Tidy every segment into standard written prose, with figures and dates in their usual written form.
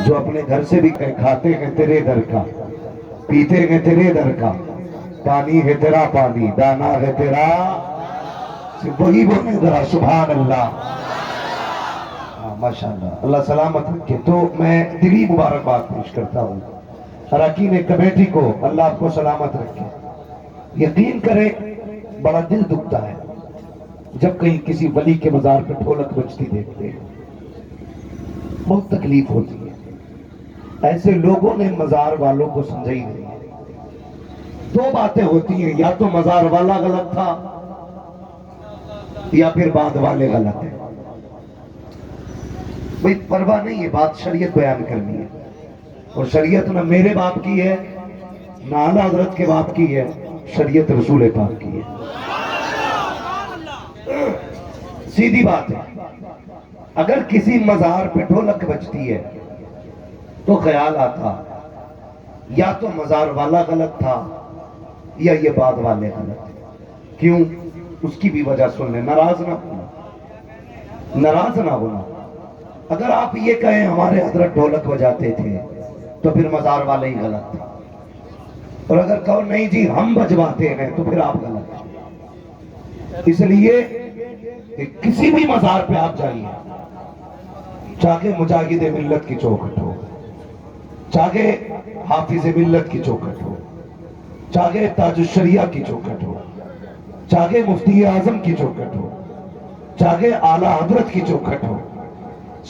جو اپنے گھر سے بھی کھاتے ہیں تیرے در کا، پیتے ہیں تیرے در کا، پانی ہے تیرا پانی، دانا ہے تیرا، صرف وہی بولے ذرا سبحان اللہ۔ ماشاءاللہ، اللہ سلامت رکھے۔ تو میں دلی مبارکباد پیش کرتا ہوں اراکین کمیٹی کو، اللہ آپ کو سلامت رکھے۔ یقین کریں بڑا دل دکھتا ہے جب کہیں کسی ولی کے مزار پہ ڈھولک بجتی دیکھتے ہیں، بہت تکلیف ہوتی ہے۔ ایسے لوگوں نے مزار والوں کو سمجھا ہی نہیں ہے۔ دو باتیں ہوتی ہیں، یا تو مزار والا غلط تھا یا پھر بعد والے غلط ہیں۔ بھئی پرواہ نہیں ہے، بات شریعت بیان کرنی ہے، اور شریعت نہ میرے باپ کی ہے نہ اعلیٰ حضرت کے باپ کی ہے، شریعت رسول پاک کی ہے۔ سیدھی بات ہے۔ اگر کسی مزار پہ ڈھولک بجتی ہے تو خیال آتا یا تو مزار والا غلط تھا یا یہ بعد والے غلط تھے۔ کیوں؟ اس کی بھی وجہ سن لیں، ناراض نہ ہونا، ناراض نہ ہونا۔ اگر آپ یہ کہیں ہمارے حضرت ڈھولک بجاتے تھے تو پھر مزار والے ہی غلط تھے، اور اگر کہو نہیں جی ہم بجواتے ہیں تو پھر آپ غلط ہیں۔ اس لیے کہ کسی بھی مزار پہ آپ جائیے، چاہے مجاہد ملت کی چوکھٹ ہو، چاہے حافظ ملت کی چوکھٹ ہو، چاہے تاج الشریعہ کی چوکھٹ ہو، چاہے مفتی اعظم کی چوکھٹ ہو، چاہے اعلیٰ حضرت کی چوکھٹ ہو،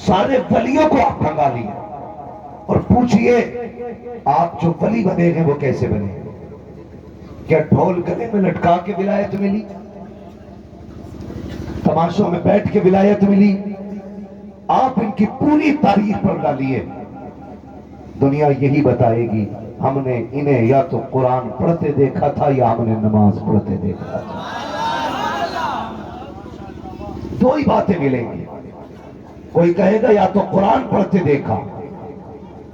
سارے ولیوں کو آپ بھگا لیے اور پوچھئے آپ جو ولی بنے ہیں وہ کیسے بنے؟ کیا ڈھول گلے میں لٹکا کے ولایت ملی؟ تماشوں میں بیٹھ کے ولایت ملی؟ آپ ان کی پوری تاریخ پر ڈالیے، دنیا یہی بتائے گی ہم نے انہیں یا تو قرآن پڑھتے دیکھا تھا یا ہم نے نماز پڑھتے دیکھا تھا۔ دو ہی باتیں ملیں گی، کوئی کہے گا یا تو قرآن پڑھتے دیکھا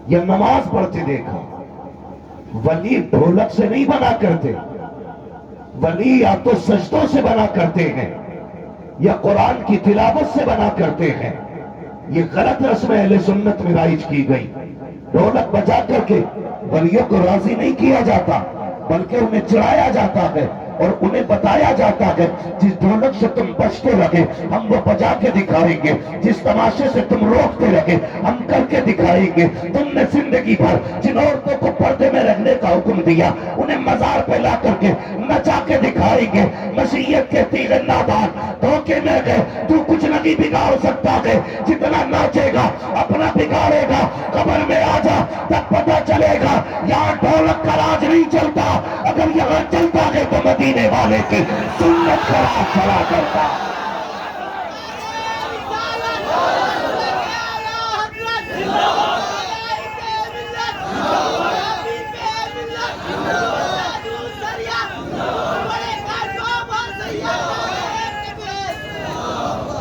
یا نماز پڑھتے دیکھا۔ ولی ڈھولک سے نہیں بنا کرتے، ولی یا تو سجدوں سے بنا کرتے ہیں یا قرآن کی تلاوت سے بنا کرتے ہیں۔ یہ غلط رسم اہل سنت میں رائج کی گئی۔ ڈھولک بجا کر کے ولیوں کو راضی نہیں کیا جاتا، بلکہ انہیں چڑھایا جاتا ہے اور انہیں بتایا جاتا ہے جس ڈھولک سے تم بجتے رہے ہم وہ بجا کے دکھائیں گے، جس تماشے سے تم روکتے رہے ہم کر کے دکھائیں گے۔ تم نے زندگی بھر جن عورتوں کو پردے میں رہنے کا حکم دیا انہیں مزار پہ لا کر کے نچا کے دکھائیں گے۔ مشیت کے تیغ نادان دھوکے میں گئے، تو کچھ نہیں بگاڑ سکتا ہے، جتنا ناچے گا اپنا بگاڑے گا۔ قبر میں آ جا تب پتہ چلے گا یہاں ڈھولک کا راج نہیں چلتا، اگر یہاں چلتا ہے تو مدینے والے کی سنت کا راج چلا کرتا۔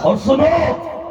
اور سنو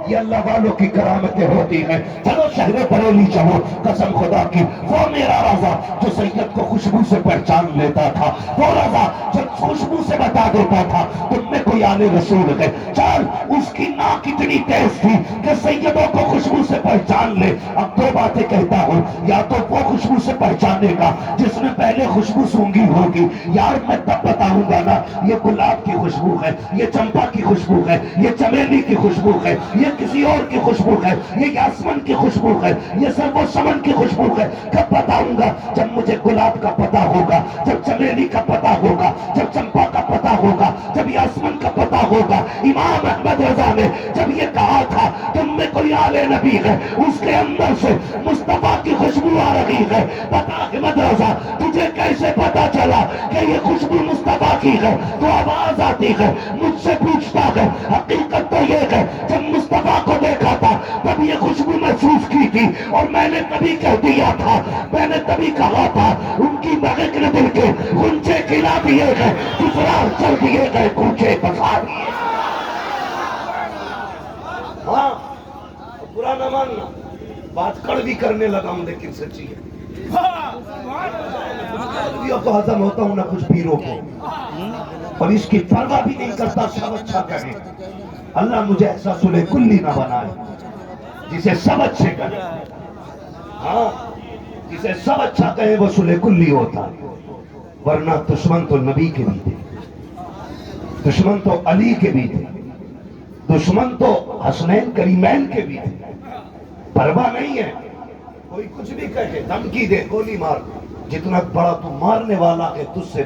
یہ اللہ والوں کی کرامتیں ہوتی ہیں۔ چلو شہر بریلی چلو، قسم خدا کی وہ میرا رضا جو سید کو خوشبو سے پہچان لیتا تھا، وہ رضا جو خوشبو سے بتا دیتا تھا تم میں کوئی آل رسول ہے۔ چل اس کی ناک اتنی تیز تھی کہ سیدوں کو خوشبو سے پہچان لے۔ اب دو باتیں کہتا ہوں، یا تو وہ خوشبو سے پہچانے گا جس نے پہلے خوشبو سونگھی ہوگی، یار میں تب بتاؤں گا نا یہ گلاب کی خوشبو ہے، یہ چمپا کی خوشبو ہے، یہ چمیلی کی خوشبو ہے، یہ کسی اور کی خوشبو ہے، یہ یاسمن کی خوشبو ہے، یہ سرو سمن کی خوشبو ہے۔ کب بتاؤں گا؟ جب مجھے گلاب کا پتہ ہوگا، جب چمیلی کا پتہ ہوگا، جب چمپا کا پتہ ہوگا، جب یاسمن کا پتہ ہوگا۔ امام احمد رضا نے جب یہ کہا تھا تم میں کوئی آل نبی ہے، اس کے اندر سے مصطفیٰ کی خوشبو آ رہی ہے۔ بتا احمد رضا تجھے کیسے پتا چلا کہ یہ خوشبو مصطفیٰ کی ہے؟ تو آواز آتی ہے، مجھ سے پوچھتا ہے۔ حقیقت تو یہ ہے جب مصطفیٰ کو دیکھا تھا تب یہ خوشبو محسوس کی تھی، اور میں نے تبھی کہہ دیا تھا، میں نے تبھی کہا تھا ان کی مغرب نے دل کے غنچے کھلا دیے گئے، اسرار چل دیے گئے، کوچے بسا دیے۔ ہاں برا نہ ماننا، بات کڑوی کرنے لگا ہوں لیکن سچی ہے۔ مولویوں کو ہضم ہوتا ہوں نہ کچھ پیروں کو، اور اس کی پرواہ بھی نہیں کرتا سب اچھا کہیں۔ اللہ مجھے ایسا سلے کلی نہ بنائے جسے سب اچھے کرے۔ ہاں جسے سب اچھا کہے وہ صلح کلی ہوتا، ورنہ دشمن تو نبی کے بھی تھے، دشمن تو علی کے بھی تھے، دشمن تو حسنین کریمین کے بھی تھے۔ پرواہ نہیں ہے، کوئی کچھ بھی کہے، دھمکی دے، گولی مار، جتنا بڑا تو مارنے والا ہے تجھ سے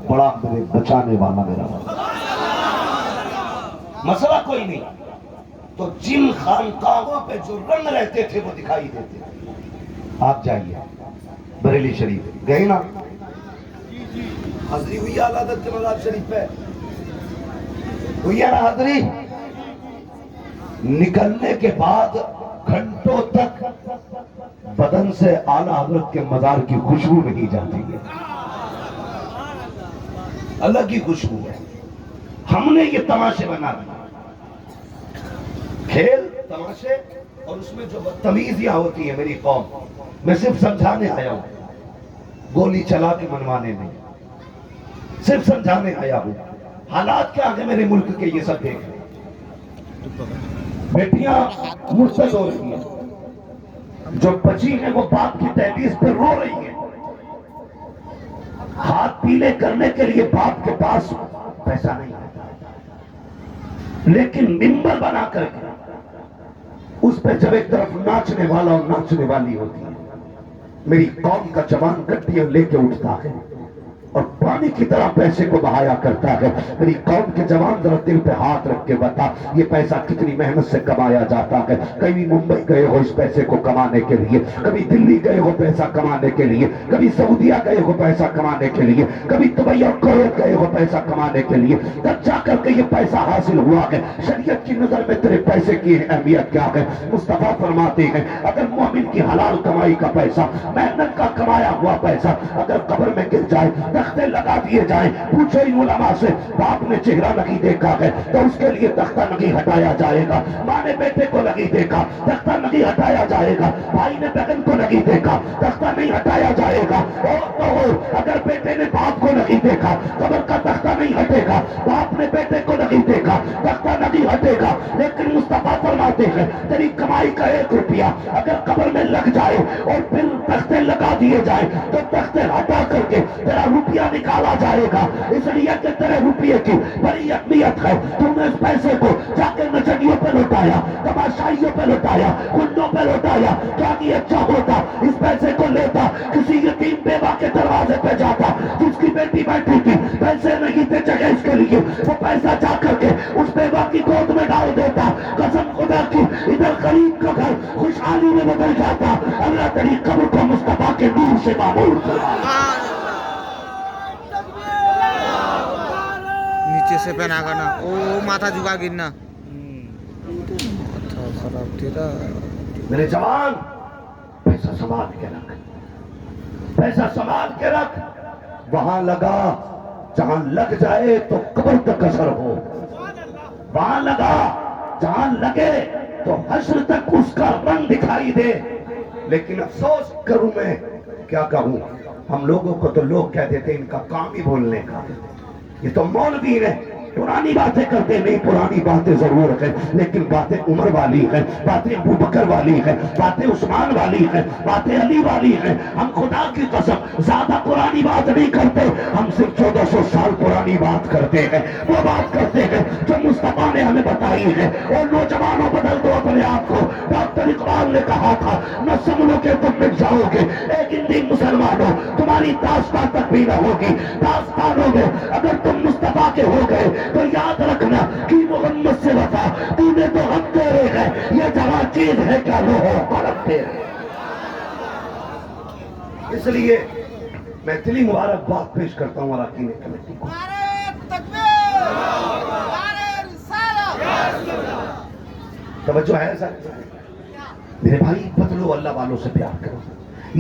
بڑا میرے بچانے والا میرا مسئلہ کوئی نہیں۔ تو جن خانقاہوں پہ جو رنگ رہتے تھے وہ دکھائی دیتے تھے۔ آپ جائیے بریلی شریف گئے نا، حاضری ہوئی اعلیٰ حضرت کے مزار شریف پہ، ہوئی ہے نا حاضری؟ نکلنے کے بعد گھنٹوں تک بدن سے اعلیٰ حضرت کے مزار کی خوشبو نہیں جاتی ہے، الگ ہی خوشبو ہے۔ ہم نے یہ تماشے بنا دیا، کھیل تماشے، اور اس میں جو بدتمیزیاں ہوتی ہیں میری قوم، میں صرف سمجھانے آیا ہوں، گولی چلا کے منوانے نہیں، صرف سمجھانے آیا ہوں۔ حالات کیا ہیں میرے ملک کے یہ سب دیکھ، بیٹیاں مرتد ہو رہی ہیں، جو بچی ہیں وہ باپ کی دہلیز پہ رو رہی ہیں، ہاتھ پیلے کرنے کے لیے باپ کے پاس پیسہ نہیں ہوتا، لیکن منبر بنا کر کے اس پہ جب ایک طرف ناچنے والا اور ناچنے والی ہوتی ہے، میری قوم کا جوان گڈیاں لے کے اٹھتا ہے اور پانی کی طرح پیسے کو بہایا کرتا ہے۔ میری قوم کے جوان ذرا دل پہ ہاتھ رکھ کے بتا، یہ پیسہ کتنی محنت سے کمایا جاتا ہے۔ کبھی ممبئی گئے ہو اس پیسے کو کمانے کے لیے، کبھی دلی گئے ہو پیسہ کمانے کے لیے، کبھی سعودیہ گئے ہو پیسہ کمانے کے لیے، کبھی دبئی اور کویت گئے ہو پیسہ کمانے کے لیے، تب جا کر کے یہ پیسہ حاصل ہوا ہے۔ شریعت کی نظر میں تیرے پیسے کی اہمیت کیا ہے؟ مصطفیٰ فرماتے ہیں اگر مومن کی حلال کمائی کا پیسہ، محنت کا کمایا ہوا پیسہ اگر قبر میں گر جائے، تختے لگا دیے جائیں، پوچھو ان علماء سے، باپ نے چہرہ نہیں دیکھا ہے تو اس کے لیے تختہ نہیں ہٹایا جائے گا، ماں نے بیٹے کو نہیں دیکھا تختہ نہیں ہٹایا جائے گا، بھائی نے بہن کو نہیں دیکھا تختہ نہیں ہٹایا جائے گا، اور تو اگر بیٹے نے باپ کو نہیں دیکھا قبر کا تختہ نہیں ہٹے گا، باپ نے بیٹے کو نہیں دیکھا تختہ نہیں ہٹے گا۔ لیکن مصطفیٰ فرماتے ہیں تیری کمائی کا 1 روپیہ اگر قبر میں لگ جائے اور پھر تختے لگا دیے جائیں تو تختے ہٹا کر کے تیرا روپیہ نکالا جائے گا، اس لیے کہ تیرے روپیے کی بڑی اہمیت ہے۔ تم نے اس پیسے کو جا کے نچنیوں پہ لوٹایا، تماشائیوں پہ لوٹایا، خندوں پہ لوٹایا، کیا نہیں اچھا ہوتا اس پیسے کو لیتا کسی یتیم بیوہ کے دروازے پہ جاتا جس کی بیٹی بیٹھی تھی، پیسے نہیں تھے جگہ اس کے لیے، وہ پیسہ جا کر کے اس بیوہ کی گود میں ڈال دیتا، قسم خدا کی ادھر غریب کا گھر خوشحالی میں بدل جاتا۔ اللہ تیری قبر کو مصطفیٰ کے نور سے معمور کرا۔ نیچے سے پہنا گانا او ماتھا جھکا گرنا خراب تیرا۔ میرے جوان پیسہ سنبھال کے رکھ، پیسہ سنبھال کے رکھ، وہاں لگا جہاں لگ جائے تو قبر تک اثر ہو، وہاں لگا جہاں لگے تو حشر تک اس کا رنگ دکھائی دے۔ لیکن افسوس کروں میں کیا کہوں، ہم لوگوں کو تو لوگ کہہ دیتے ان کا کام ہی بولنے کا، یہ تو مولوی ہے، پرانی باتیں کرتے نہیں، پرانی باتیں ضرور ہیں لیکن باتیں عمر والی ہیں، باتیں ابو بکر والی ہیں، باتیں عثمان والی ہیں، باتیں علی والی ہیں۔ ہم خدا کی قسم زیادہ پرانی بات نہیں کرتے، ہم صرف 1400 سال پرانی بات کرتے ہیں، وہ بات کرتے ہیں جو مصطفیٰ نے ہمیں بتائی ہے۔ اور نوجوانوں بدل دو اپنے آپ کو، ڈاکٹر اقبال نے کہا تھا نہ سمجھو کہ تم مٹ جاؤ گے، ایک دن مسلمانوں تمہاری داستان تک بھی نہ ہوگی، داستانوں میں اگر تم مصطفیٰ کے ہو گئے تو یاد رکھنا کہ محمد سے وفا تو نے تو ہم تیرے ہیں، یہ جہاں چیز ہے کیا لو ہو قلم تیرے۔ اس لیے میں دلی مبارکباد پیش کرتا ہوں اراکین کمیٹی کو۔ توجہ ہے سر میرے بھائی، بدلو اللہ والوں سے پیار کرو،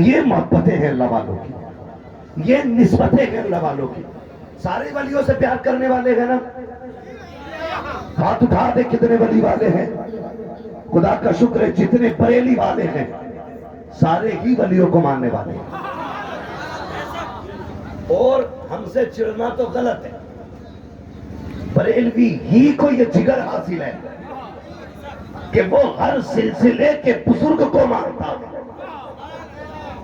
یہ محبتیں ہیں اللہ والوں کی، یہ نسبتیں ہیں اللہ والوں کی۔ سارے ولیوں سے پیار کرنے والے ہیں نا، ہاتھ اٹھا دے کتنے ولی والے ہیں، خدا کا شکر ہے جتنے بریلی والے ہیں سارے ہی ولیوں کو ماننے والے ہیں۔ اور ہم سے چڑنا تو غلط ہے، بریلوی ہی کو یہ جگر حاصل ہے کہ وہ ہر سلسلے کے بزرگ کو مانتا ہے،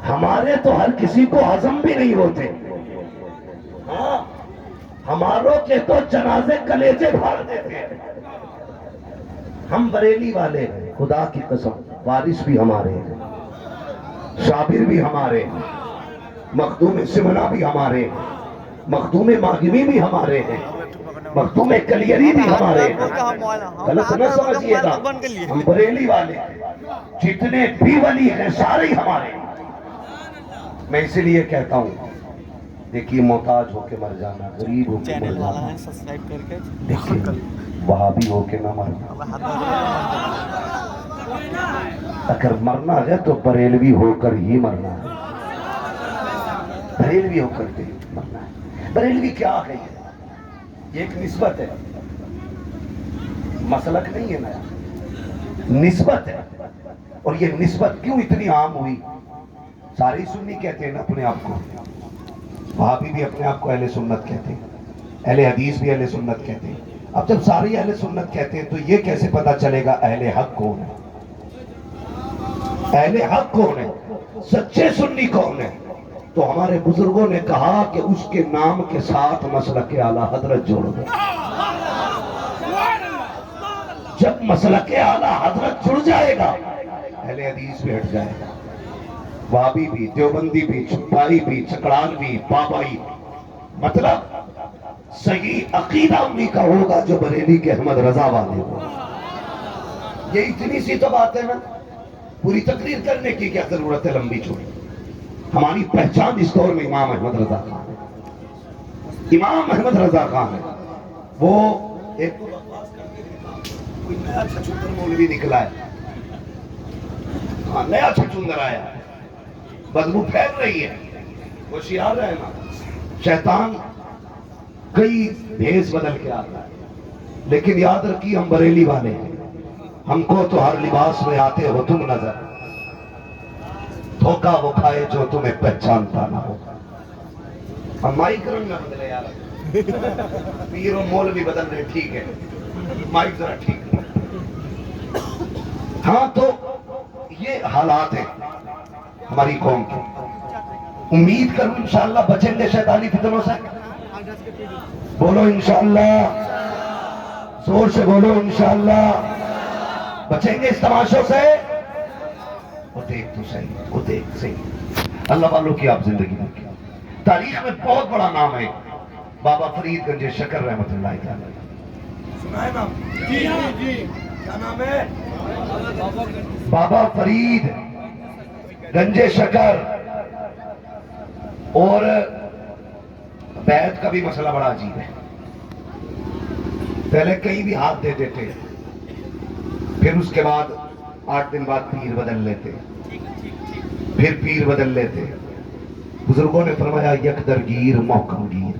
ہمارے تو ہر کسی کو ہضم بھی نہیں ہوتے. ہاں ہماروں کے تو جنازے کلیجے پھاڑ دیتے ہیں. ہم بریلی والے ہیں خدا کی قسم. وارث بھی ہمارے ہیں, شابر بھی ہمارے ہیں, مخدوم سمنا بھی ہمارے ہیں, مخدوم ماغمی بھی ہمارے ہیں, مخدوم کلیری بھی ہمارے ہیں. غلط نہ سمجھیے گا, ہم بریلی والے ہیں. جتنے بھی ولی ہیں سارے ہی ہمارے ہیں. میں اسی لیے کہتا ہوں, دیکھیے محتاج ہو کے مر جانا, غریب ہو کے مر جانا, سبسکرائب کر کے دیکھیے وہابی ہو کے نہ مرنا. اگر مرنا ہے تو بریلوی ہو کر ہی مرنا ہے. بریلوی ہو کر کے مرنا ہے. بریلوی کیا ہے؟ یہ ایک نسبت ہے, مسلک نہیں ہے نیا, نسبت ہے. اور یہ نسبت کیوں اتنی عام ہوئی؟ ساری سنی کہتے ہیں نا اپنے آپ کو, وہابی بھی اپنے آپ کو اہل سنت کہتے ہیں, اہل حدیث بھی اہل سنت کہتے ہیں. اب جب ساری اہل سنت کہتے ہیں تو یہ کیسے پتا چلے گا اہل حق کون ہے؟ اہل حق کون ہے؟ سچے سنی کون ہے؟ تو ہمارے بزرگوں نے کہا کہ اس کے نام کے ساتھ مسلک اعلیٰ حضرت جوڑ دو. جب مسلک اعلیٰ حضرت جڑ جائے گا اہل حدیث بھی ہٹ جائے گا, وہابی بھی, دیوبندی بھی, چھپائی بھی, چکڑال بھی, بابائی. مطلب صحیح عقیدہ انہی کا ہوگا جو بریلی کے احمد رضا والے ہو. یہ اتنی سی تو بات ہے نا, پوری تقریر کرنے کی کیا ضرورت ہے لمبی چوڑی. ہماری پہچان اس دور میں امام احمد رضا خان ہے. امام احمد رضا خان ہے. وہ ایک کوئی نیا چھچندر مولوی نکلا ہے, نیا چھچندر آیا ہے, بدبو پھیل رہی ہے, ہوشیار رہنا. شیطان کئی بھیس بدل کے آتا ہے, لیکن یاد رکھیے ہم بریلی والے ہیں. ہم کو تو ہر لباس میں آتے ہو تم نظر, دھوکہ وہ کھائے جو تمہیں پہچانتا نہ ہو. ہم مائک رنگ نہ بدلے یار, پیر و مولوی بدل رہے ٹھیک ہے, مائک ذرا ٹھیک. ہاں تو یہ حالات ہیں ہماری قوم کی. امید کروں انشاءاللہ بچیں گے شیطانی فتنوں سے. بولو انشاءاللہ, زور سے بولو انشاءاللہ. بچیں گے اس تماشوں سے. وہ دیکھ تو صحیح, وہ دیکھ صحیح. اللہ والوں کی آپ زندگی دیکھیں. تاریخ میں بہت بڑا نام ہے بابا فرید گنج شکر رحمت اللہ تعالی. سنا ہے نام؟ جی جی. کیا نام ہے؟ بابا فرید گنج شکر. اور بیعت کا بھی مسئلہ بڑا عجیب ہے. پہلے کہیں بھی ہاتھ دے دیتے, پھر اس کے بعد 8 دن بعد پیر بدل لیتے, پھر پیر بدل لیتے. بزرگوں نے فرمایا یک درگیر محکم گیر,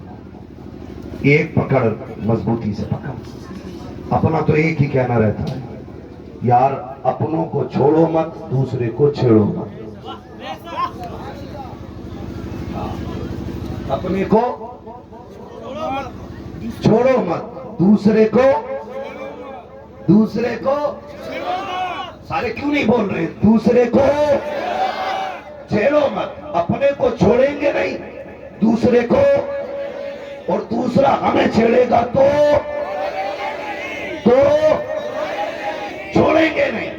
ایک پکڑ مضبوطی سے پکڑ. اپنا تو ایک ہی کہنا رہتا ہے, یار اپنوں کو چھوڑو مت, دوسرے کو چھیڑو مت. اپنے کو چھوڑو مت, دوسرے کو سارے کیوں نہیں بول رہے؟ دوسرے کو چھیڑو مت. اپنے کو چھوڑیں گے نہیں, دوسرے کو, اور دوسرا ہمیں چھیڑے گا تو چھوڑیں گے نہیں.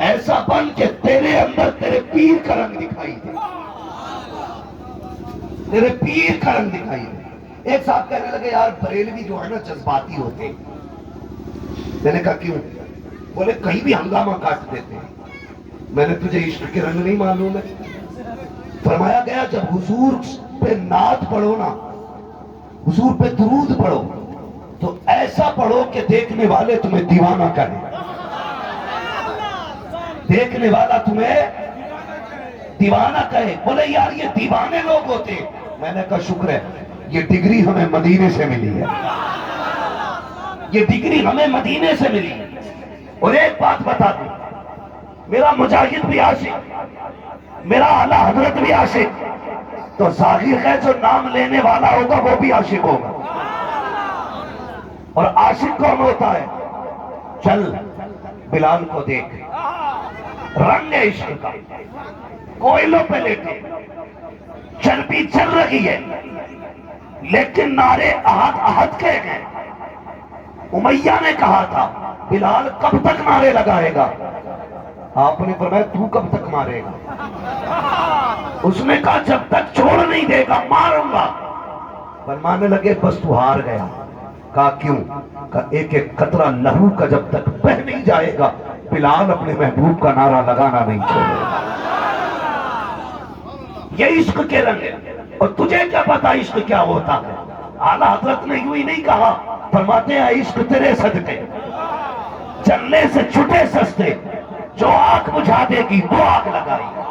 ایسا بن کہ تیرے اندر تیرے پیر کا رنگ دکھائی دے, تیرے پیر کا رنگ دکھائی دے. ایک صاحب کہنے لگے یار بریلوی جو ہے نا جذباتی ہوتے. میں نے کہا کیوں؟ بولے کہیں بھی ہنگامہ کاٹ دیتے ہیں. میں نے تجھے عشق کے رنگ نہیں معلوم ہے؟ فرمایا گیا جب حضور پہ نعت پڑھو نا, حضور پہ درود پڑھو, تو ایسا پڑھو کہ دیکھنے والے تمہیں دیوانہ کہیں. دیکھنے والا تمہیں دیوانہ کہے. بولے یار یہ دیوانے لوگ ہوتے. میں نے کہا شکر ہے, یہ ڈگری ہمیں مدینے سے ملی ہے, یہ ڈگری ہمیں مدینے سے ملی. اور ایک بات بتا دوں, میرا مجاہد بھی عاشق, میرا اعلیٰ حضرت بھی عاشق, تو ظاہر ہے جو نام لینے والا ہوگا وہ بھی عاشق ہوگا. اور عاشق کون ہوتا ہے؟ چل بلال کو دیکھ, رنگ ہے عشق کا، کوئلوں پہ لیٹے، چربی چل رہی ہے، لیکن نعرے احد احد کہے گئے۔ امیہ نے کہا تھا بلال کب تک نعرے لگائے گا؟ آپ نے فرمایا تو کب تک مارے گا؟ اس نے کہا جب تک چھوڑ نہیں دے گا ماروں گا۔ فرمانے لگے بس تو ہار گیا۔ کہا کیوں؟ کہا ایک ایک قطرہ لہو کا جب تک بہ نہیں جائے گا بلال اپنے محبوب کا نعرہ لگانا نہیں چھوڑے گا۔ یہ عشق کے رنگ ہے، اور تجھے کیا پتا عشق کیا ہوتا ہے؟ اعلیٰ حضرت نے یوں ہی نہیں کہا، فرماتے ہیں عشق تیرے صدقے جلنے سے چھٹے سستے، جو آگ بجھا دے گی وہ آگ لگائی۔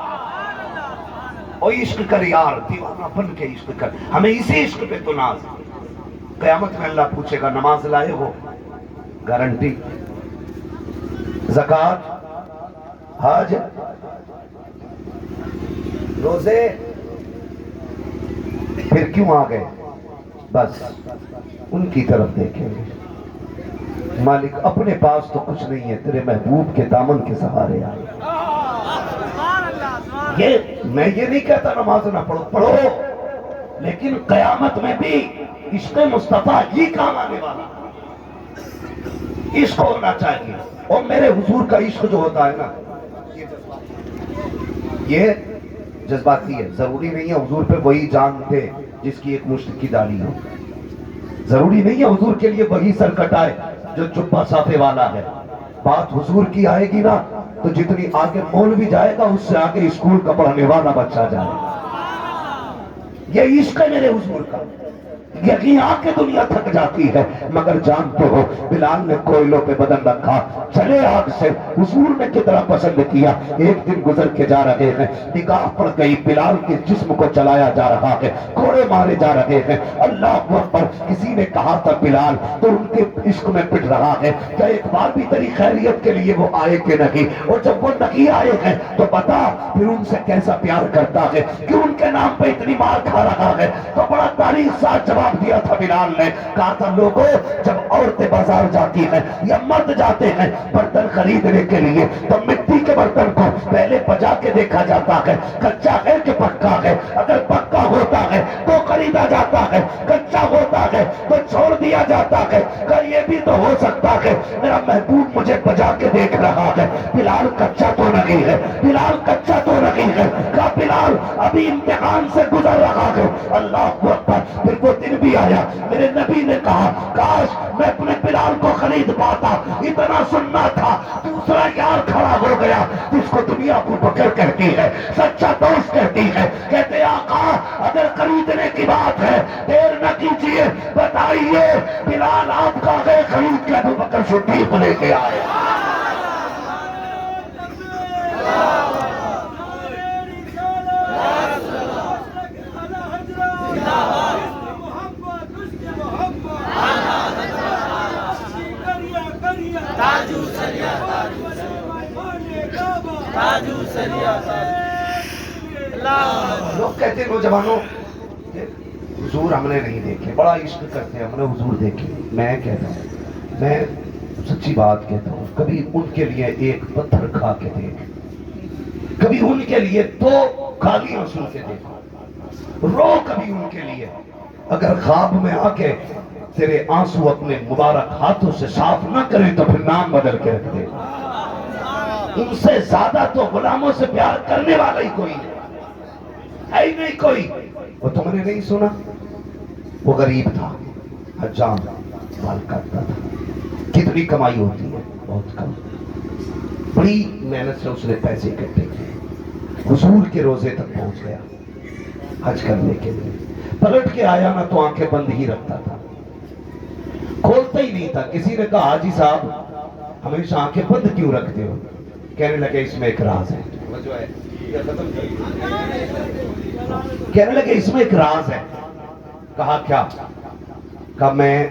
اور عشق کر یار، دیوانہ بن کے عشق کر، ہمیں اسی عشق پہ تو ناز ہے۔ قیامت میں اللہ پوچھے گا نماز لائے ہو؟ گارنٹی۔ زکوٰۃ، حج، روزے، پھر کیوں آ گئے؟ بس ان کی طرف دیکھیں گے۔ مالک اپنے پاس تو کچھ نہیں ہے، تیرے محبوب کے دامن کے سہارے آئے۔ میں یہ نہیں کہتا نماز نہ پڑھو، پڑھو، لیکن قیامت میں بھی عشق مصطفیٰ ہی کام آنے والا، عشق ہونا چاہیے۔ اور میرے حضور کا عشق جو ہوتا ہے نا، یہ جذباتی ہے، ضروری نہیں ہے حضور پہ وہی جان دے جس کی ایک مشت کی داڑھی ہو، ضروری نہیں ہے حضور کے لیے وہی سر کٹائے جو جبہ صافے والا ہے۔ بات حضور کی آئے گی نا تو جتنی آگے مولوی جائے گا اس سے آگے اسکول کا پڑھنے والا بچہ جائے گا۔ یہ عشق ہے میرے حضور کا، یقین آ کے دنیا تھک جاتی ہے، مگر جانتے ہو بلال نے کوئلوں پہ بدن رکھا، چلے آگ سے، حضور نے کتنا پسند کیا۔ ایک دن گزر کے جا رہے ہیں، نگاہ پڑ گئی بلال کے جسم کو چلایا جا رہا ہے، کوڑے مارے جا رہے ہیں، اللہ اکبر۔ کسی نے کہا تھا بلال تو ان کے عشق میں پٹ رہا ہے، کیا ایک بار بھی تیری خیریت کے لیے وہ آئے کہ نہیں؟ اور جب وہ نہیں آئے ہیں تو بتا پھر ان سے کیسا پیار کرتا ہے، کیوں ان کے نام پہ اتنی مار کھا رہا ہے؟ تو بڑا تاریخ ساتھ جواب دیا تھا بلال نے، کہا تھا لوگوں جب عورتیں بازار جاتی ہیں یا مرد جاتے ہیں برتن خریدنے کے لیے تو مٹی کے برتن کو پہلے بجا کے دیکھا جاتا ہے، کچا ہے کہ پکا ہے، اگر پکا ہوتا ہے تو خریدا جاتا ہے، کچا ہوتا ہے تو چھوڑ دیا جاتا ہے۔ کہ یہ بھی تو ہو سکتا ہے میرا محبوب مجھے بجا کے دیکھ رہا ہے، بلال کچا تو نہیں ہے، بلال کچا تو نہیں ہے۔ کہا بلال ابھی امتحان سے گزر رہا ہے، اللہ اکبر۔ پھر وہ دن بھی آیا، میرے نبی نے کہا کاش میں اپنے بلال کو خرید پاتا، اتنا سننا تھا۔ دوسرا یار کھڑا ہو گیا جس کو دنیا ابو بکر کہتی ہے، سچا دوست کہتی ہے، کہتے آقا اگر خریدنے کی بات ہے دیر نہ کیجیے، بتائیے بلال آپ کا گئے خرید کے ابو بکر صدیق لے کے آئے۔ لوگ کہتے ہیں نوجوانوں حضور ہم نے نہیں دیکھے، بڑا عشق کرتے ہیں، ہم نے حضور دیکھے۔ میں کہتا ہوں، میں سچی بات کہتا ہوں، کبھی ان کے لیے ایک پتھر کھا کے دیکھ، کبھی ان کے لیے دو گالیاں سن کے دیکھ، رو کبھی ان کے لیے۔ اگر خواب میں آ کے تیرے آنسو اپنے مبارک ہاتھوں سے صاف نہ کرے تو پھر نام بدل کے رکھ دے۔ ان سے زیادہ تو غلاموں سے پیار کرنے والا ہی کوئی ہے ہی نہیں کوئی۔ وہ تم نے نہیں سنا، وہ غریب تھا، حجام مال کرتا تھا، کتنی کمائی ہوتی ہے؟ بہت کم۔ بڑی محنت سے اس نے پیسے اکٹھے کیے، حضور کے روزے تک پہنچ گیا حج کرنے کے لیے۔ پلٹ کے آیا نا تو آنکھیں بند ہی رکھتا تھا، کھولتا ہی نہیں تھا۔ کسی نے کہا حاجی صاحب ہمیشہ آنکھیں بند کیوں رکھتے ہو؟ کہنے لگے اس میں ایک راز ہے۔ کہنے لگے اس میں ایک راز ہے۔ کہا کیا؟ کہا میں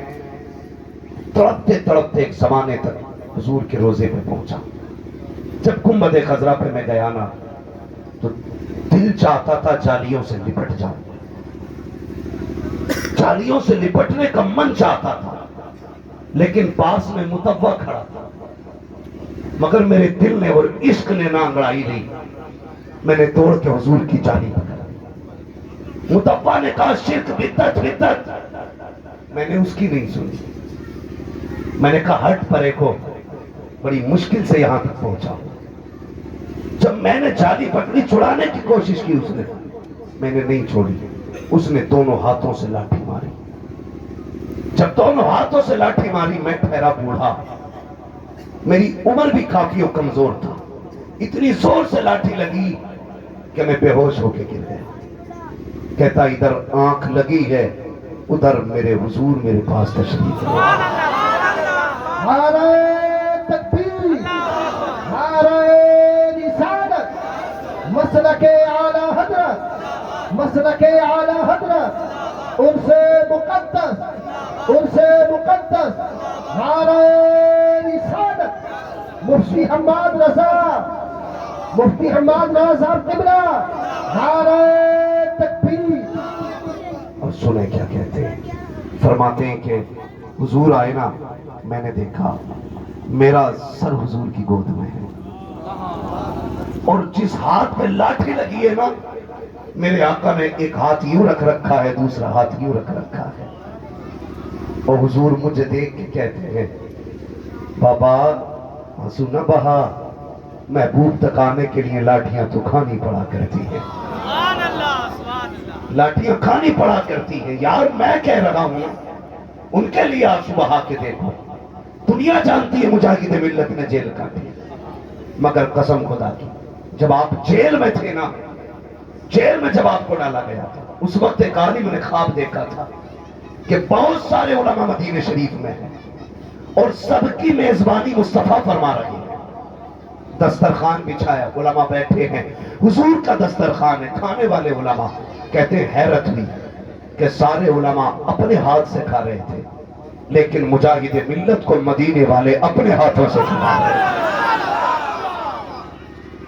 تڑپتے تڑپتے ایک زمانے تک حضور کے روزے پہ پہنچا، جب گنبد خضرا پہ میں گیا نا تو دل چاہتا تھا جالیوں سے لپٹ جاؤں، جالیوں سے لپٹنے کا من چاہتا تھا، لیکن پاس میں متوع کھڑا تھا، مگر میرے دل نے اور عشق نے نہ انگڑائی نہیں. میں نے توڑ کے حضور کی جانی پکڑا. متوفا نے کہا شرک بدعت بدعت. میں نے اس کی نہیں سنی. میں نے کہا ہٹ پرے کو, بڑی مشکل سے یہاں تک پہنچا. جب میں نے جالی پکڑی چھڑانے کی کوشش کی اس نے, میں نے نہیں چھوڑی. اس نے دونوں ہاتھوں سے لاٹھی ماری. جب دونوں ہاتھوں سے لاٹھی ماری میں ٹھہرا بوڑھا, میری عمر بھی کافی کمزور تھا. اتنی زور سے لاٹھی لگی کہ میں بے ہوش ہو کے گر گیا. کہتا ادھر آنکھ لگی ہے, ادھر میرے حضور میرے پاس تشریف ہے. نعرہ تکبیر, نعرہ رسالت, مسلک اعلی حضرت, مسلک اعلی حضرت, ان سے مقدس, ان سے مقدس, نعرہ رسالت, مفتی حماد رضا, مفتی حماد رضا صاحب قبلہ, نعرہ تکبیر. اور سنیں کیا کہتے ہیں. فرماتے ہیں کہ حضور آئے نا, میں نے دیکھا میرا سر حضور کی گود میں ہے, اور جس ہاتھ پہ لاٹھی لگی ہے نا, میرے آقا نے ایک ہاتھ یوں رکھ رکھا ہے, دوسرا ہاتھ یوں رکھ رکھا ہے. اور حضور مجھے دیکھ کے کہتے ہیں بابا آنسو نہ بہا, محبوب تک آنے کے لیے لاٹھیاں تو کھانی پڑا کرتی ہے, لاٹھیاں کھانی پڑا کرتی ہے. یار میں کہہ رہا ہوں ان کے لیے آنسو بہا کے دیکھو. دنیا جانتی ہے مجاہد ملت نے جیل کاٹی, مگر قسم خدا کی جب آپ جیل میں تھے نا, جیل میں جب آپ کو ڈالا گیا تھا, اس وقت ایک عالم نے خواب دیکھا تھا کہ بہت سارے علماء مدینہ شریف میں ہیں اور سب کی میزبانی مصطفیٰ فرما رہے ہیں. دسترخوان بچھایا, علماء بیٹھے ہیں, حضور کا دسترخوان ہے, کھانے والے علماء. کہتے ہیں حیرت ہوئی کہ سارے علماء اپنے ہاتھ سے کھا رہے تھے, لیکن مجاہد ملت کو مدینے والے اپنے ہاتھوں سے کھلا رہے تھے,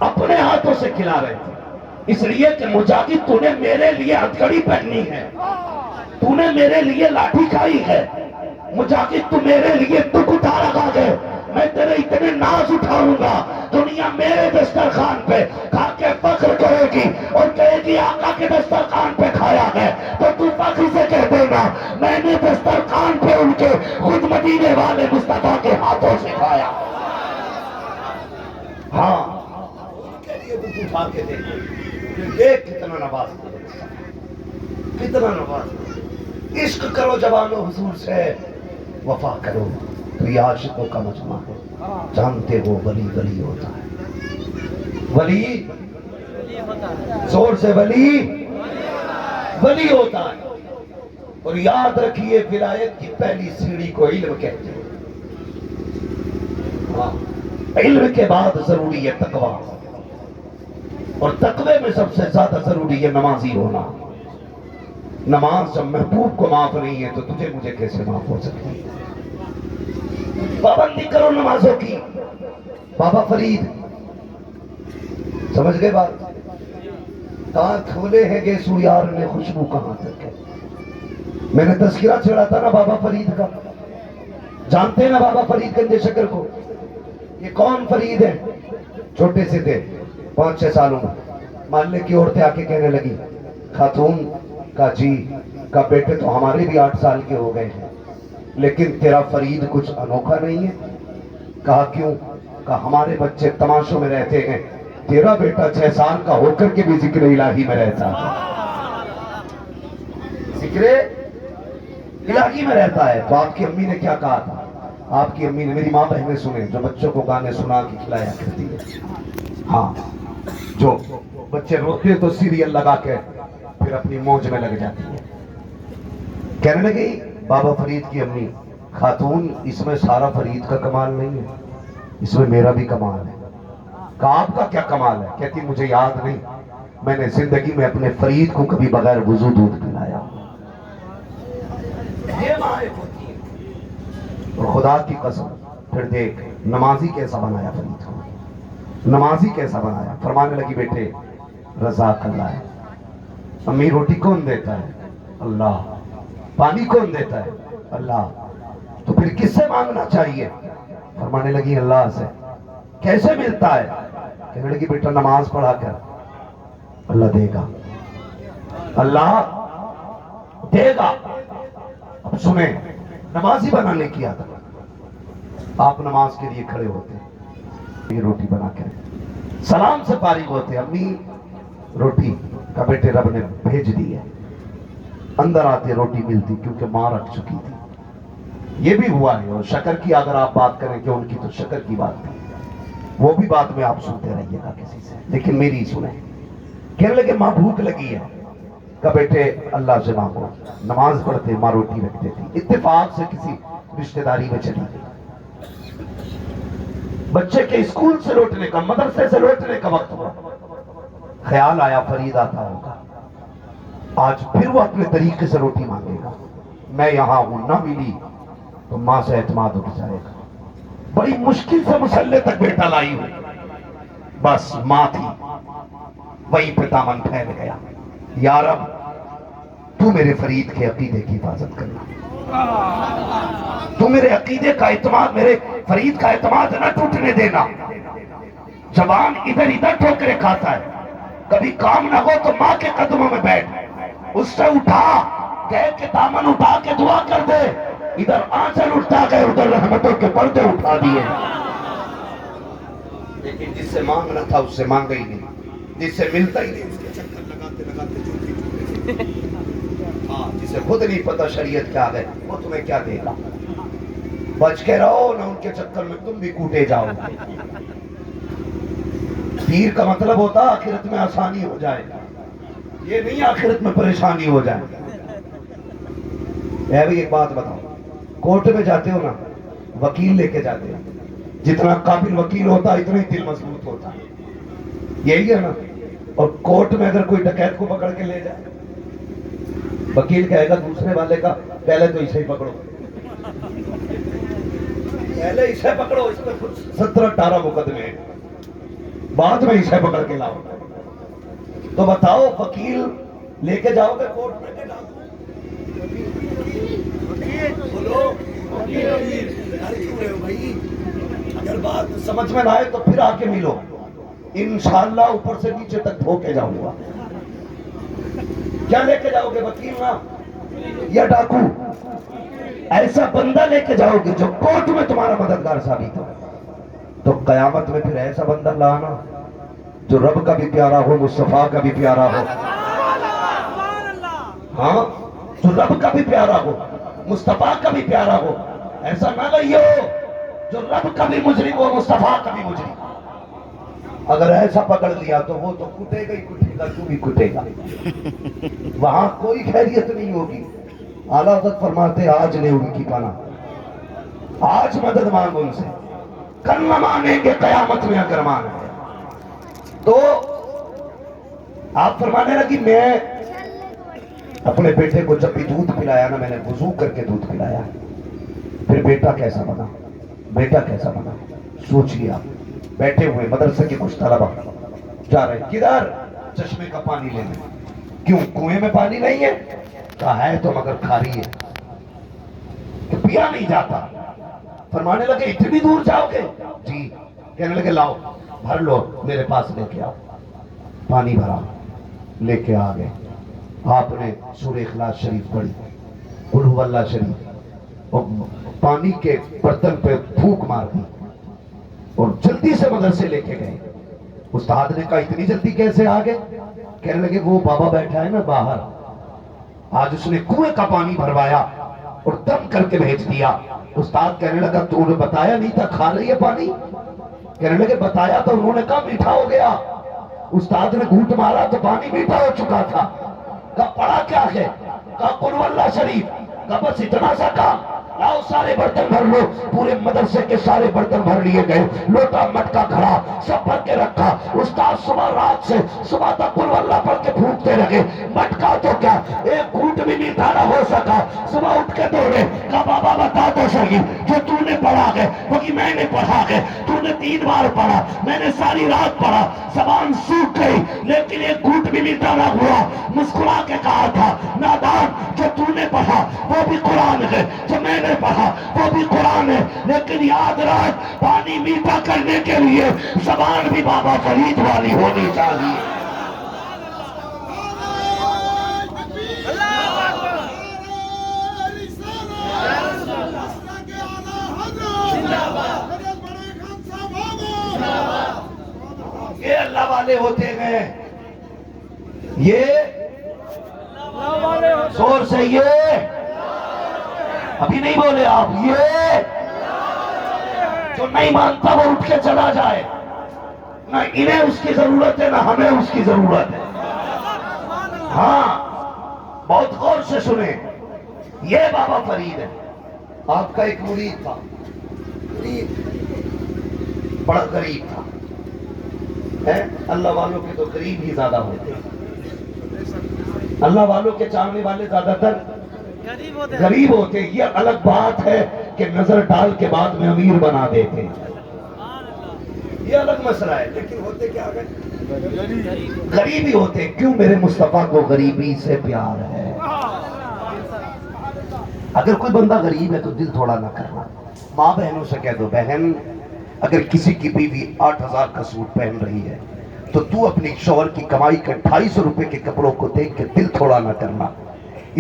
اپنے ہاتھوں سے کھلا رہے تھے. اس لیے کہ مجاہد تو نے میرے لیے ہتھکڑی پہنی ہے, تو نے میرے لیے لاٹھی کھائی ہے, مجاہد تو میرے لیے دکھ اٹھا رکھا ہے. میں تیرے اتنے ناز اٹھاؤں گا, دنیا میرے دسترخوان پہ کھا کے فخر کرے گی اور کہے گی آقا کے دسترخوان پہ کھایا ہے, تو فخر سے کہہ دینا میں نے دسترخوان پہ ان کے خود مدینے والے مصطفیٰ کے ہاتھوں سے کھایا. ہاں ان کے لیے دکھ اٹھا کے دیکھ کتنا نواز, کتنا نواز. عشق کرو جوانو حضور سے, وفا کرو تو یہ عاشقوں کا مجمع ہے. جانتے ہو ولی ولی ہوتا ہے, ولی زور سے ولی ولی ہوتا ہے. اور یاد رکھیے ولایت کی پہلی سیڑھی کو علم کہتے ہیں. علم کے بعد ضروری ہے تقویٰ, اور تقوی میں سب سے زیادہ ضروری ہے نمازی ہونا. نماز جب محبوب کو معاف نہیں ہے تو تجھے مجھے کیسے معاف ہو سکتی ہے. پابندی کرو نمازوں کی. بابا فرید سمجھ گئے بات, کہاں کھولے ہیں گیسو یار نے خوشبو کہاں تک ہے. میں نے تذکرہ چھڑا تھا نا بابا فرید کا, جانتے ہیں نا بابا فرید گنج شکر کو. یہ کون فرید ہے؟ چھوٹے سے تھے 5-6 سالوں میں, محلے کی عورتیں آ کے کہنے لگی خاتون کا جی کا بیٹے تو ہمارے بھی 8 سال کے ہو گئے ہیں, لیکن تیرا فرید کچھ انوکھا نہیں ہے. کہا کیوں؟ کہا ہمارے بچے تماشوں میں رہتے ہیں, تیرا بیٹا 6 سال کا ہو کر کے بھی ذکر الہی میں رہتا ہے, ذکر الہی میں رہتا ہے. تو آپ کی امی نے کیا کہا تھا؟ آپ کی امی نے, میری ماں بہنیں سنیں جو بچوں کو گانے سنا کے کھلایا کرتی ہے, ہاں جو بچے روتے تو سیریل لگا کے پھر اپنی موج میں لگ جاتی ہے. کہنے لگی بابا فرید کی امی, خاتون اس میں سارا فرید کا کمال نہیں ہے, اس میں میرا بھی کمال ہے. کہا آپ کا کیا کمال ہے؟ کہتی مجھے یاد نہیں, میں نے زندگی میں اپنے فرید کو کبھی بغیر وضو دودھ پلایا. یہ ماں ہوتی ہے. اور خدا کی قسم پھر دیکھ نمازی کیسا بنایا فرید کو, نمازی کیسا بنایا. فرمانے لگی بیٹے رزاق اللہ ہے. امی روٹی کون دیتا ہے؟ اللہ. پانی کون دیتا ہے؟ اللہ. تو پھر کس سے مانگنا چاہیے؟ فرمانے لگی اللہ سے. کیسے ملتا ہے؟ کہنے لگی بیٹا نماز پڑھا کر اللہ دے گا، اللہ دے گا۔ اب سنیں، نمازی بنانے کی عادت، آپ نماز کے لیے کھڑے ہوتے، یہ روٹی بنا کے سلام سے فارغ ہوتے، امی روٹی کا بیٹے رب نے بھیج دی ہے، اندر آتے روٹی ملتی کیونکہ ماں رکھ چکی تھی۔ یہ بھی ہوا ہے، اور شکر کی اگر آپ بات کریں کہ ان کی تو شکر کی بات تھی، وہ بھی بات میں آپ سنتے رہیے گا کسی سے، لیکن میری سنیں۔ کہنے لگے ماں بھوک لگی ہے، کہ بیٹے اللہ سے مانگو۔ نماز پڑھتے، ماں روٹی رکھتے تھی، اتفاق سے کسی رشتہ داری میں چلی گئی۔ بچے کے اسکول سے لوٹنے کا، مدرسے سے لوٹنے کا وقت ہوا، خیال آیا فرید آتا ہوگا، آج پھر وہ اپنے طریقے سے روٹی مانگے گا، میں یہاں ہوں، نہ ملی تو ماں سے اعتماد اٹھ جائے گا۔ بڑی مشکل سے مسلح تک بیٹا لائی ہوئی، بس ماں تھی، وہیں پہ دامن پھیل گیا، یا رب تو میرے فرید کے عقیدے کی حفاظت کرنا، تو میرے عقیدے کا اعتماد، میرے فرید کا اعتماد نہ ٹوٹنے دینا۔ جوان ادھر ادھر ٹھوکرے کھاتا ہے، کبھی کام نہ ہو تو ماں کے قدموں میں بیٹھ، اس سے اٹھا، کہہ کے دامن اٹھا کے دعا کر دے، ادھر آنچل اٹھتا گئے، ادھر رحمتوں کے پردے اٹھا دیے۔ لیکن جس سے مانگنا تھا اس سے مانگا ہی نہیں، جس سے ملتا ہی نہیں اس کے چکر لگاتے لگاتے چلتے۔ ہاں، جسے خود نہیں پتا شریعت کیا ہے، وہ تمہیں کیا دے گا، بچ کے رہو نہ ان کے چکر میں تم بھی کوٹے جاؤ۔ پیر کا مطلب ہوتا آخرت میں آسانی ہو جائے، یہ نہیں آخرت میں پریشانی ہو جائے۔ اے بھی ایک بات بتاؤ، کورٹ میں جاتے ہو نا، وکیل لے کے جاتے ہو، جتنا قابل وکیل ہوتا اتنا ہی دل مضبوط ہوتا ہے، یہی ہے نا۔ اور کورٹ میں اگر کوئی ڈکیت کو پکڑ کے لے جائے، وکیل کہے گا دوسرے والے کا پہلے تو اسے ہی پکڑو، پہلے اسے پکڑو، اس میں 17-18 مقدمے ہیں، بعد میں اسے پکڑ کے لاؤ۔ تو بتاؤ وکیل لے کے جاؤ گے کورٹ میں کہ ڈاکو؟ بولو، اگر بات سمجھ میں نہ آئے تو پھر آ کے ملو، انشاءاللہ اوپر سے نیچے تک دھو کے جاؤں گا۔ کیا لے کے جاؤ گے؟ وکیل نہ یا ڈاکو؟ ایسا بندہ لے کے جاؤ گے جو کورٹ میں تمہارا مددگار ثابت ہو، تو قیامت میں پھر ایسا بندہ لانا جو رب کا بھی پیارا ہو، مصطفیٰ کا بھی پیارا ہو۔ ہاں، جو رب کا بھی پیارا ہو، مصطفیٰ کا بھی پیارا ہو۔ ایسا نہ لائیو جو رب کا بھی مجرم ہو، مصطفیٰ کا بھی مجرم۔ اگر ایسا پکڑ لیا تو وہ تو کٹے گا ہی کٹے گا، تو بھی کٹے گا، وہاں کوئی خیریت نہیں ہوگی۔ اعلیٰ حضرت فرماتے آج لے ان کی پناہ، آج مدد مانگ ان سے، کل نہ مانیں گے قیامت میں اگر مانیں گے۔ تو آپ فرمانے لگی میں اپنے بیٹے کو جب بھی دودھ پلایا نا، میں نے وضو کر کے دودھ پلایا، پھر بیٹا کیسا بنا، بیٹا کیسا بنا۔ سوچئے آپ، بیٹھے ہوئے مدرسے کے کچھ طلبہ جا رہے، کدھر؟ چشمے کا پانی لینے۔ کیوں، کنویں میں پانی نہیں ہے؟ کہا ہے تو مگر کھاری ہے، کہ پیا نہیں جاتا۔ فرمانے لگے اتنی دور جاؤ گے؟ جی۔ کہنے لگے لاؤ بھر لو، میرے پاس لے کے آؤ۔ پانی بھرا، لے کے آ گئے۔ آپ نے سورہ اخلاص شریف پڑھی، قل هو اللہ شریف، اور پانی کے برتن پہ پھونک مار دی، اور جلدی سے مدرسے لے کے گئے۔ استاد نے کہا اتنی جلدی کیسے آ گئے؟ کہنے لگے وہ بابا بیٹھا ہے نا باہر، آج اس نے کنویں کا پانی بھروایا اور دم کر کے بھیج دیا۔ استاد کہنے لگا تو نے بتایا نہیں تھا کھا رہی ہے پانی؟ کہنے لگے بتایا تو انہوں نے کہا میٹھا ہو گیا۔ استاد نے گھونٹ مارا تو پانی میٹھا ہو چکا تھا۔ کہا پڑھا کیا ہے؟ کہا قل هو اللہ شریف۔ کہا بس اتنا سا کام، لاؤ سارے برتن بھر لو۔ پورے مدرسے کے سارے برتن بھر لیے گئے، لوٹا مٹکا گھڑا سب بھر کے رکھا۔ استاد صبح رات سے صبح تک قل هو اللہ پڑھ کے پھونکتے رہے، مٹکا تو کیا ایک گھونٹ بھی نہیں تھا نہ ہو سکا۔ صبح اٹھ کے دوڑے، کہا بابا بتا تو صحیح جو تو نے پڑھا ہے کیونکہ میں نے پڑھا ہے، تو نے 3 بار پڑھا، میں نے ساری رات پڑھا، زبان سوکھ گئی لیکن ایک گھونٹ بھی میٹھا نہ ہوا۔ مسکرا کے کہا تھا نادان جو تو نے پڑھا وہ بھی قرآن ہے، جو میں نے پڑھا وہ بھی قرآن ہے، لیکن یاد رکھ پانی میٹھا کرنے کے لیے زبان بھی بابا فرید والی ہونی چاہیے۔ یہ اللہ والے ہوتے ہیں، یہ زور سے یہ ابھی نہیں بولے آپ، یہ جو نہیں مانتا وہ اٹھ کے چلا جائے، نہ انہیں اس کی ضرورت ہے نہ ہمیں اس کی ضرورت ہے۔ ہاں بہت غور سے سنیں، یہ بابا فرید ہے، آپ کا ایک مرید تھا، بڑا غریب تھا، اللہ والوں کے تو غریب ہی زیادہ ہوتے ہیں، اللہ والوں کے چاہنے والے زیادہ تر غریب ہوتے ہیں۔ یہ الگ بات ہے کہ نظر ڈال کے بعد میں امیر بنا دیتے ہیں، یہ الگ مسئلہ ہے، لیکن ہوتے کیا غریب ہی ہوتے ہیں۔ کیوں؟ میرے مصطفیٰ کو غریبی سے پیار ہے۔ اگر کوئی بندہ غریب ہے تو دل تھوڑا نہ کرنا، ماں بہنوں سے کہہ دو بہن اگر کسی کی بیوی 8,000 کا سوٹ پہن رہی ہے تو اپنی شوہر کی کمائی کے 250 روپے کے کپڑوں کو دیکھ کے دل تھوڑا نہ کرنا،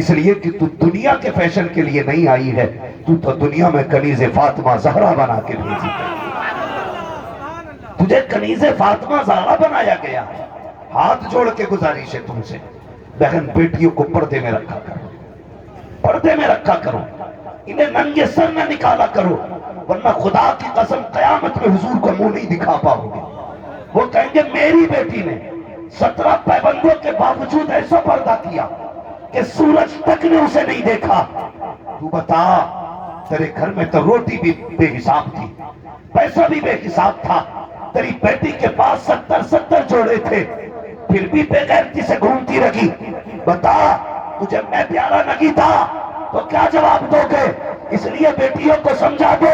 اس لیے کہ تو دنیا کے فیشن کے لیے نہیں آئی ہے، تو دنیا میں کنیز فاطمہ زہرا بنا کے بھیجی ہے، تجھے کنیز فاطمہ زہرا بنایا گیا ہے۔ ہاتھ جوڑ کے گزارش ہے تم سے، بہن بیٹیوں کو پردے میں رکھا کرو، پردے میں رکھا کرو، انہیں ننگے سر نہ نکالا کرو، ورنہ خدا کی قسم قیامت میں حضور کو منہ نہیں دکھا پاؤ گے۔ وہ کہیں گے میری بیٹی نے 17 پابندیوں کے باوجود ایسا پردہ کیا کہ سورج تک نے اسے نہیں دیکھا۔ تو بتا تیرے گھر میں تو روٹی بھی بے حساب تھی، پیسہ بھی بے حساب تھا، تیری بیٹی کے پاس 70 جوڑے تھے، پھر بھی بے غیرتی سے گھومتی رہی۔ بتا تجھے میں پیارا نہیں تھا تو کیا جواب دو گے؟ اس لیے بیٹیوں کو سمجھا دو،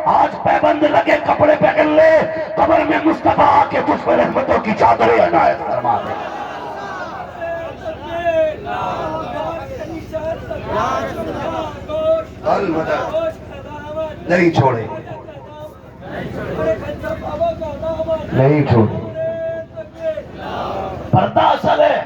آج پیبند لگے کپڑے پہن لے، قبر میں مصطفیٰ آ کے تجھ پر رحمتوں کی چادریں عنایت فرما دے۔ المدد نہیں چھوڑے، نہیں چھوڑے، پردہ اصل ہے۔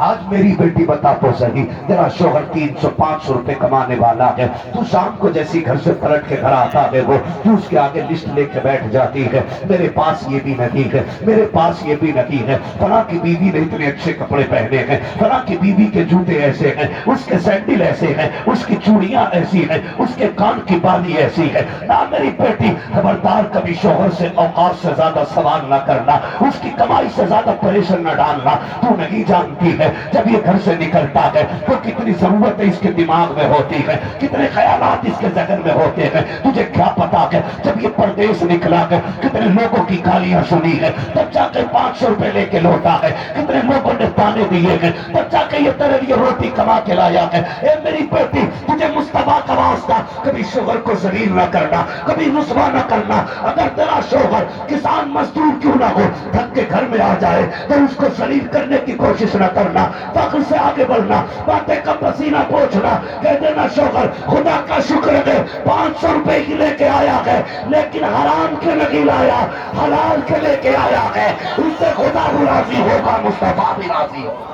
آج میری بیٹی بتا تو صحیح، تیرا شوہر 300-500 روپے کمانے والا ہے، تو شام کو جیسی گھر سے پلٹ کے گھر آتا ہے وہ تو اس کے آگے لسٹ لے کے بیٹھ جاتی ہے، میرے پاس یہ بھی نہیں ہے، میرے پاس یہ بھی نہیں ہے، فلاں کی بیوی نے اتنے اچھے کپڑے پہنے ہیں، فلاں کی بیوی کے جوتے ایسے ہیں، اس کے سینڈل ایسے ہیں، اس کی چوڑیاں ایسی ہیں، اس کے کان کی بالی ایسی ہے۔ نہ میری بیٹی، خبردار کبھی شوہر سے اوقات سے زیادہ سوال نہ کرنا، اس کی کمائی سے زیادہ پریشان نہ ڈالنا، تو نہیں جانتی ہے جب یہ گھر سے نکلتا ہے تو کتنی ضرورتیں اس کے دماغ میں ہوتی ہیں، کتنے خیالات اس کے ذہن میں ہوتے ہیں، تجھے کیا پتا ہے جب یہ پردیس نکلا ہے کتنے لوگوں کی گالیاں سنی ہے، تب جا کے 500 روپے لے کے لوٹا ہے، کتنے لوگوں نے تانے دیے ہیں، تب جا کے یہ تیرے لیے روٹی کما کے لایا ہے۔ اے میری بیٹی، تجھے مصطفیٰ کا واسطہ کبھی شوہر کو ذلیل نہ کرنا، کبھی رسوا نہ کرنا۔ اگر تیرا شوہر کسان مزدور کیوں نہ ہو، تھک کے گھر میں آ جائے تو اس کو ذلیل کرنے کی کوشش نہ کرنا، فخر سے آگے بڑھنا، باتیں کا پسینہ پوچھنا، کہہ دینا شوہر خدا کا شکر ہے 500 روپے ہی لے کے آیا ہے لیکن حرام کے نہیں لایا، حلال کے لے کے آیا ہے، اس سے خدا بھی راضی ہوگا، مصطفیٰ بھی راضی ہوگا۔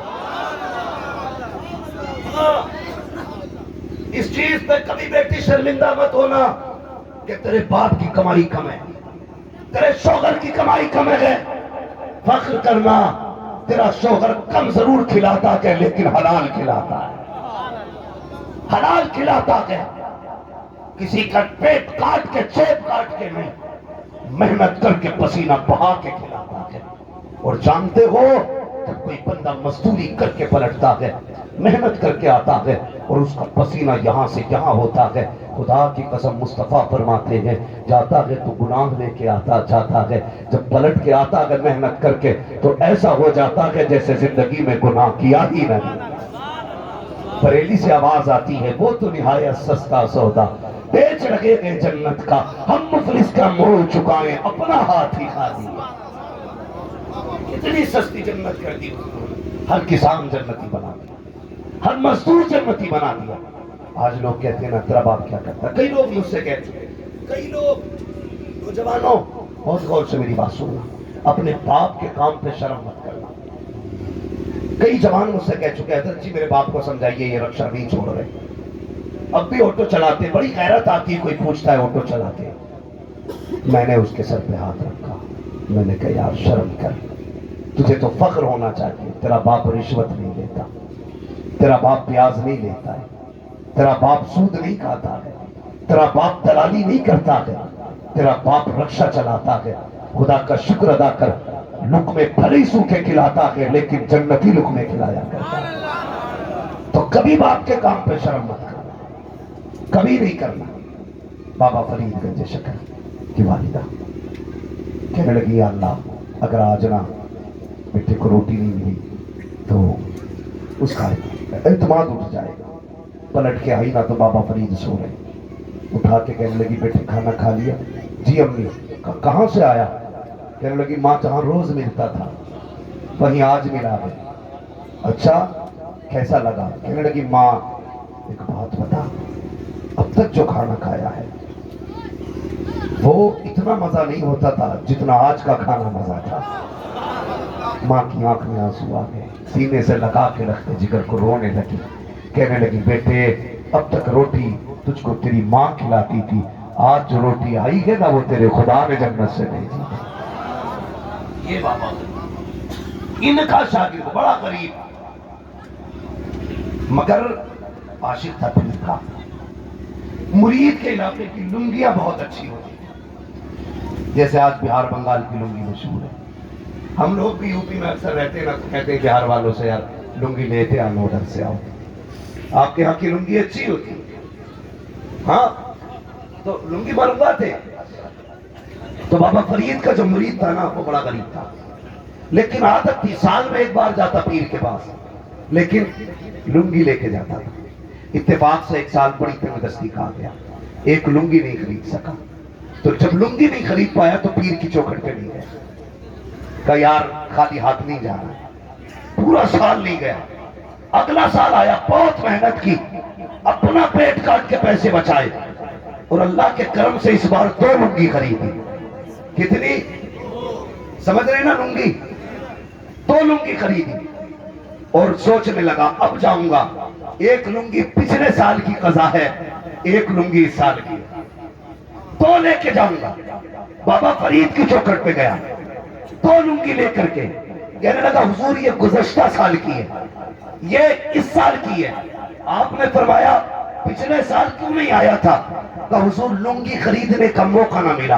اس چیز پہ کبھی بیٹی شرمندہ مت ہونا کہ تیرے باپ کی کمائی کم ہے، تیرے شوہر کی کمائی کم ہے، فخر کرنا تیرا شوہر کم ضرور کھلاتا ہے لیکن حلال کھلاتا ہے، حلال کھلاتا ہے، کسی کا پیٹ کاٹ کے چیب کاٹ کے نہیں، محنت کر کے پسینہ بہا کے کھلاتا ہے۔ اور جانتے ہو جب کوئی بندہ مزدوری کر کے پلٹتا ہے، محنت کر کے آتا ہے اور اس کا پسینہ یہاں سے یہاں ہوتا ہے، خدا کی قسم مصطفیٰ فرماتے ہیں جاتا ہے تو گناہ لے کے آتا جاتا ہے، جب پلٹ کے آتا ہے محنت کر کے تو ایسا ہو جاتا ہے جیسے زندگی میں گناہ کیا ہی نہیں۔ بریلی سے آواز آتی ہے وہ تو نہایت سستا سودا، بیچ رہے گے جنت کا، ہم مفلس کا مول چکائیں اپنا ہاتھ ہی کھا دیا۔ کتنی سستی جنت کر دی، ہر کسان جنتی بنا دیا، ہر مزدور جنتی بنا دیا۔ آج لوگ کہتے ہیں نا تیرا باپ کیا کرتا ہے، کئی لوگ مجھ سے کہہ چکے، کئی لوگ نوجوانوں بہت غور سے میری بات سننا، اپنے باپ کے کام پہ شرم مت کرنا۔ کئی جوان مجھ سے کہہ چکے ہیں حضرت جی میرے باپ کو سمجھائیے یہ رکشہ نہیں چھوڑ رہے، اب بھی آٹو چلاتے، بڑی غیرت آتی ہے، کوئی پوچھتا ہے آٹو چلاتے۔ میں نے اس کے سر پہ ہاتھ رکھا، میں نے کہا یار شرم کر، تجھے تو فخر ہونا چاہیے، تیرا باپ رشوت نہیں لیتا، تیرا باپ پیاز نہیں لیتا ہے، تیرا باپ سود نہیں کھاتا ہے، تیرا باپ دلالی نہیں کرتا ہے، تیرا باپ رکشہ چلاتا ہے۔ خدا کا شکر ادا کر، لقمے بھلے ہی سوکھے کھلاتا ہے لیکن جنتی لقمے کھلایا کرتا ہے۔ تو کبھی باپ کے کام پہ شرم مت کرنا، کبھی نہیں کرنا۔ بابا فرید گنج شکر کی والدہ کہنے لگی یا اللہ اگر آج نا بیٹے کو روٹی نہیں ملی تو اس کا اعتماد اٹھ جائے گا۔ پلٹ کے آئی نا تو بابا فرید سو رہے، اٹھا کے کہنے لگی بیٹے کھانا کھا لیا؟ جی امی۔ کہاں سے آیا؟ کہنے لگی ماں جہاں روز ملتا تھا وہیں آج ملا ہے۔ اچھا کیسا لگا؟ کہنے لگی ماں ایک بات بتا، اب تک جو کھانا کھایا ہے وہ اتنا مزہ نہیں ہوتا تھا جتنا آج کا کھانا مزہ تھا۔ ماں کی آنکھ میں آنسو آ گئے، سینے سے لگا کے رکھتے جگر کو رونے لگی، کہنے لگی بیٹے اب تک روٹی تجھ کو تیری ماں کھلاتی تھی، آج جو روٹی آئی ہے نا وہ تیرے خدا نے جنت سے بھیجی ہے۔ یہ بابا ان کا شاگرد بڑا غریب مگر عاشق تھا پیر کا۔ مرید کے علاقے کی لنگیاں بہت اچھی ہوتی ہیں، جیسے آج بہار بنگال کی لنگی مشہور ہے۔ ہم لوگ بھی یوپی میں اکثر رہتے ہیں نا تو کہتے ہیں بہار والوں سے یار لنگی لیتے آنا ادھر سے آؤ، آپ کے ہاں کی لنگی اچھی ہوتی ہے۔ ہاں تو لنگی معلوم تھے۔ تو بابا فرید کا جو مرید تھا نا وہ بڑا غریب تھا، لیکن عادت تھی سال میں ایک بار جاتا پیر کے پاس، لیکن لنگی لے کے جاتا تھا۔ اتفاق سے ایک سال بڑی تنگدستی کا آ گیا، ایک لنگی نہیں خرید سکا، تو جب لنگی نہیں خرید پایا تو پیر کی چوکھٹ پہ نہیں گیا، کہا یار خالی ہاتھ نہیں جانا۔ پورا سال نہیں گیا، اگلا سال آیا، بہت محنت کی، اپنا پیٹ کاٹ کے پیسے بچائے اور اللہ کے کرم سے اس بار 2 لنگی خریدی۔ کتنی سمجھ رہے نا؟ لنگی 2 لنگی خریدی اور سوچنے لگا اب جاؤں گا، ایک لنگی پچھلے سال کی قضا ہے، ایک لنگی اس سال کی، 2 لے کے جاؤں گا۔ بابا فرید کی چوکھٹ پہ گیا، 2 لنگی لے کر کے کہنے لگا حضور یہ گزشتہ سال کی ہے، یہ اس سال کی ہے۔ آپ نے فرمایا پچھلے سال کیوں نہیں آیا تھا؟ کہ حضور لنگی خریدنے کا موقع نہ ملا،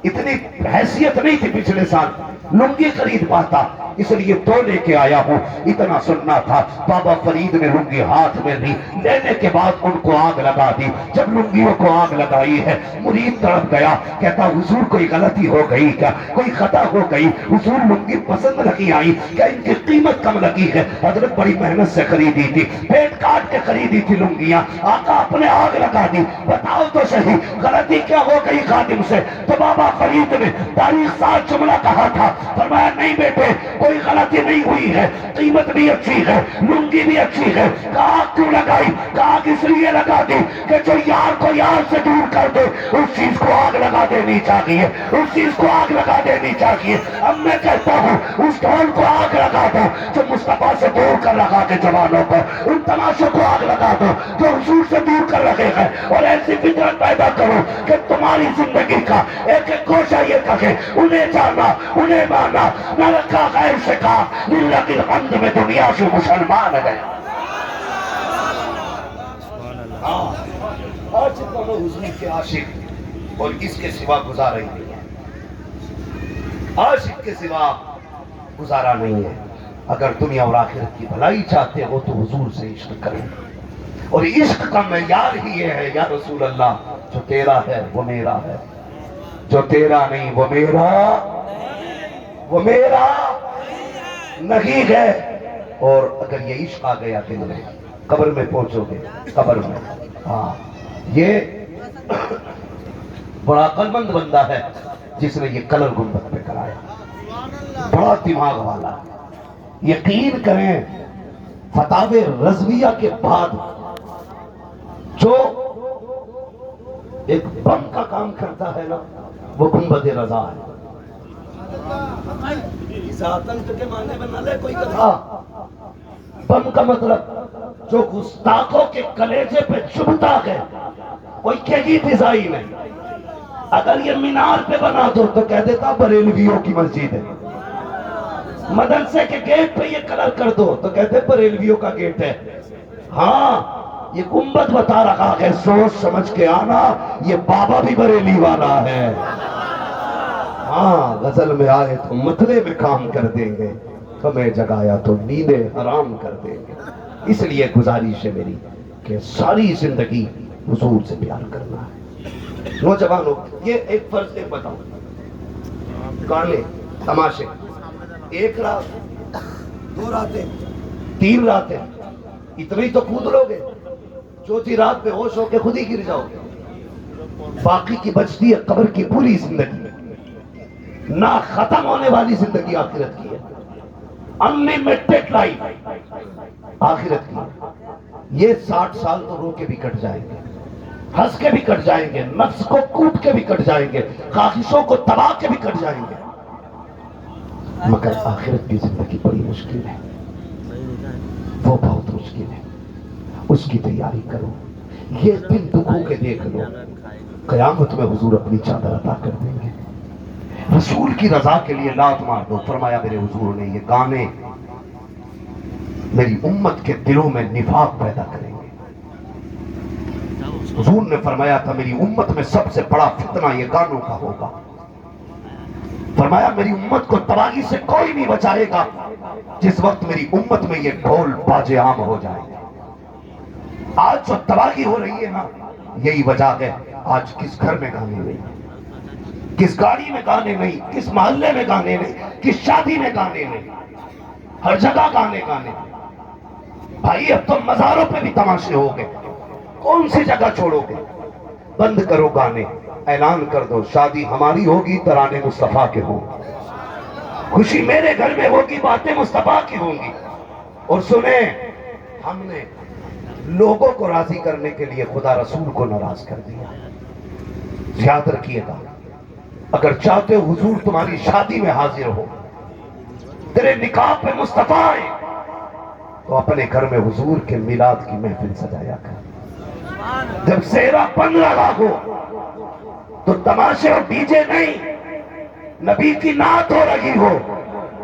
اتنی حیثیت نہیں تھی پچھلے سال لنگی خرید پاتا، اس لیے 2 لے کے آیا ہوں۔ اتنا سننا تھا، بابا فرید نے لنگی ہاتھ میں لی، لینے کے بعد ان کو آگ لگا دی۔ جب لنگیوں کو آگ لگائی ہے مرید تڑپ گیا، کہتا حضور کوئی غلطی ہو گئی کیا، کوئی خطا ہو گئی؟ حضور لنگی پسند نہیں آئی کیا ان کی قیمت کم لگی ہے؟ حضرت بڑی محنت سے خریدی تھی، پیٹ کاٹ کے خریدی تھی لنگیاں، آقا اپنے آگ لگا دی، بتاؤ تو صحیح غلطی کیا ہو گئی خادم سے؟ تو بابا فرید نے تاریخ ساتھ جملہ کہا تھا، فرمایا نہیں بیٹے کوئی غلطی نہیں ہوئی ہے، قیمت بھی اچھی ہے، لنگی بھی اچھی ہے۔ کہا کیوں لگائی؟ کہا اس لیے لگا دی کہ جو یار کو یار سے دور کر دے اس چیز کو آگ لگا دینی چاہیے، اس چیز کو آگ لگا دینی چاہیے۔ اب میں کہتا ہوں اس ڈھول کو آگ لگا دو جو مصطفیٰ سے دور کر رکھا کے جوانوں کو، ان تماشوں کو آگ لگا دو جو حضور سے دور کر رکھے ہیں، اور ایسی فطرت پیدا کرو کہ تمہاری زندگی کا ایک ایک گوشہ یہ کہے انہیں جانا انہیں مانا، نہ رکھا غیر سے کہا للہ الحمد میں دنیا سے مسلمان گئے۔ آج تم حضور کے عاشق اور اس کے سوا گزارا ہی نہیں ہے، عاشق کے سوا گزارا نہیں ہے۔ اگر دنیا اور آخرت کی بھلائی چاہتے ہو تو حضور سے عشق کریں، اور عشق کا معیار ہی یہ ہے یا رسول اللہ جو تیرا ہے وہ میرا ہے، جو تیرا نہیں وہ میرا نہیں ہے۔ اور اگر یہ عشق آ گیا دل میں، قبر میں پہنچو گے، قبر میں ہاں یہ بڑا عقل مند بندہ ہے جس نے یہ کلر گنبد پہ کرایا، بڑا دماغ والا۔ یقین کریں فتاوی رضویہ کے بعد جو ایک بم کا کام کرتا ہے نا وہ گنبد رضا ہے۔ اس آتنک کے معنی میں نہ لے کوئی کتھا، بم کا مطلب جو گستاخوں کے کلیجے پہ چبھتا ہے، کوئی کہی ڈیزائن ہے۔ اگر یہ مینار پہ بنا دو تو کہہ دیتا بریلویوں کی مسجد ہے، مدرسے کے گیٹ پہ یہ کلر کر دو تو کہتے بریلویوں کا گیٹ ہے۔ ہاں یہ گنبد بتا رہا ہے، سوچ سمجھ کے آنا، یہ بابا بھی بریلی والا ہے۔ ہاں غزل میں آئے تو مطلع میں کام کر دیں گے، ہمیں جگایا تو نیندیں حرام کر دیں گے۔ اس لیے گزارش ہے میری کہ ساری زندگی حضور سے پیار کرنا ہے۔ نوجوانوں یہ ایک فرض ایک بتاؤ، گانے تماشے، ایک رات، 2 راتیں، 3 راتیں، اتنے ہی تو کود لو گے، چوتھی رات بے ہوش ہو کے خود ہی گر جاؤ گے۔ باقی کی بچتی ہے قبر کی پوری زندگی، نہ ختم ہونے والی زندگی آخرت کی ہے، انلیمیٹڈ لائف آخرت کی ہے۔ یہ 60 سال تو رو کے بھی کٹ جائیں گے، ہنس کے بھی کٹ جائیں گے، نفس کو کوٹ کے بھی کٹ جائیں گے، خواہشوں کو تباہ کے بھی کٹ جائیں گے، مگر آخرت کی زندگی بڑی مشکل ہے، وہ بہت مشکل ہے، اس کی تیاری کرو۔ یہ دن دکھوں کے دیکھ لو، قیامت میں حضور اپنی چادر عطا کر دیں گے۔ رسول کی رضا کے لیے لات مار دو۔ فرمایا میرے حضور نے یہ گانے میری امت کے دلوں میں نفاق پیدا کریں گے۔ حضور نے فرمایا تھا میری امت میں سب سے بڑا فتنہ یہ گانوں کا ہوگا۔ فرمایا میری امت کو تباہی سے کوئی نہیں بچائے گا جس وقت میری امت میں یہ ڈھول باجے عام ہو جائیں گے۔ آج جو تباہی ہو رہی ہے نا، یہی وجہ ہے آج کس گھر میں گانے نہیں، کس گاڑی میں گانے نہیں، کس محلے میں گانے نہیں، کس شادی میں گانے نہیں، ہر جگہ گانے گانے۔ بھائی اب تو مزاروں پہ بھی تماشے ہو گئے، کون سی جگہ چھوڑو گے؟ بند کرو گانے، اعلان کر دو شادی ہماری ہوگی ترانے مصطفیٰ کے ہوں، خوشی میرے گھر میں ہوگی باتیں مصطفیٰ کی ہوں گی۔ اور سنیں، ہم نے لوگوں کو راضی کرنے کے لیے خدا رسول کو ناراض کر دیا۔ یاد رکھیے گا، اگر چاہتے ہو حضور تمہاری شادی میں حاضر ہو، تیرے نکاح پہ مصطفیٰ آئے، تو اپنے گھر میں حضور کے میلاد کی محفل سجایا کر۔ جب سہرا بن رہا ہو تو تماشے اور ڈی جے نہیں، نبی کی نعت ہو رہی ہو،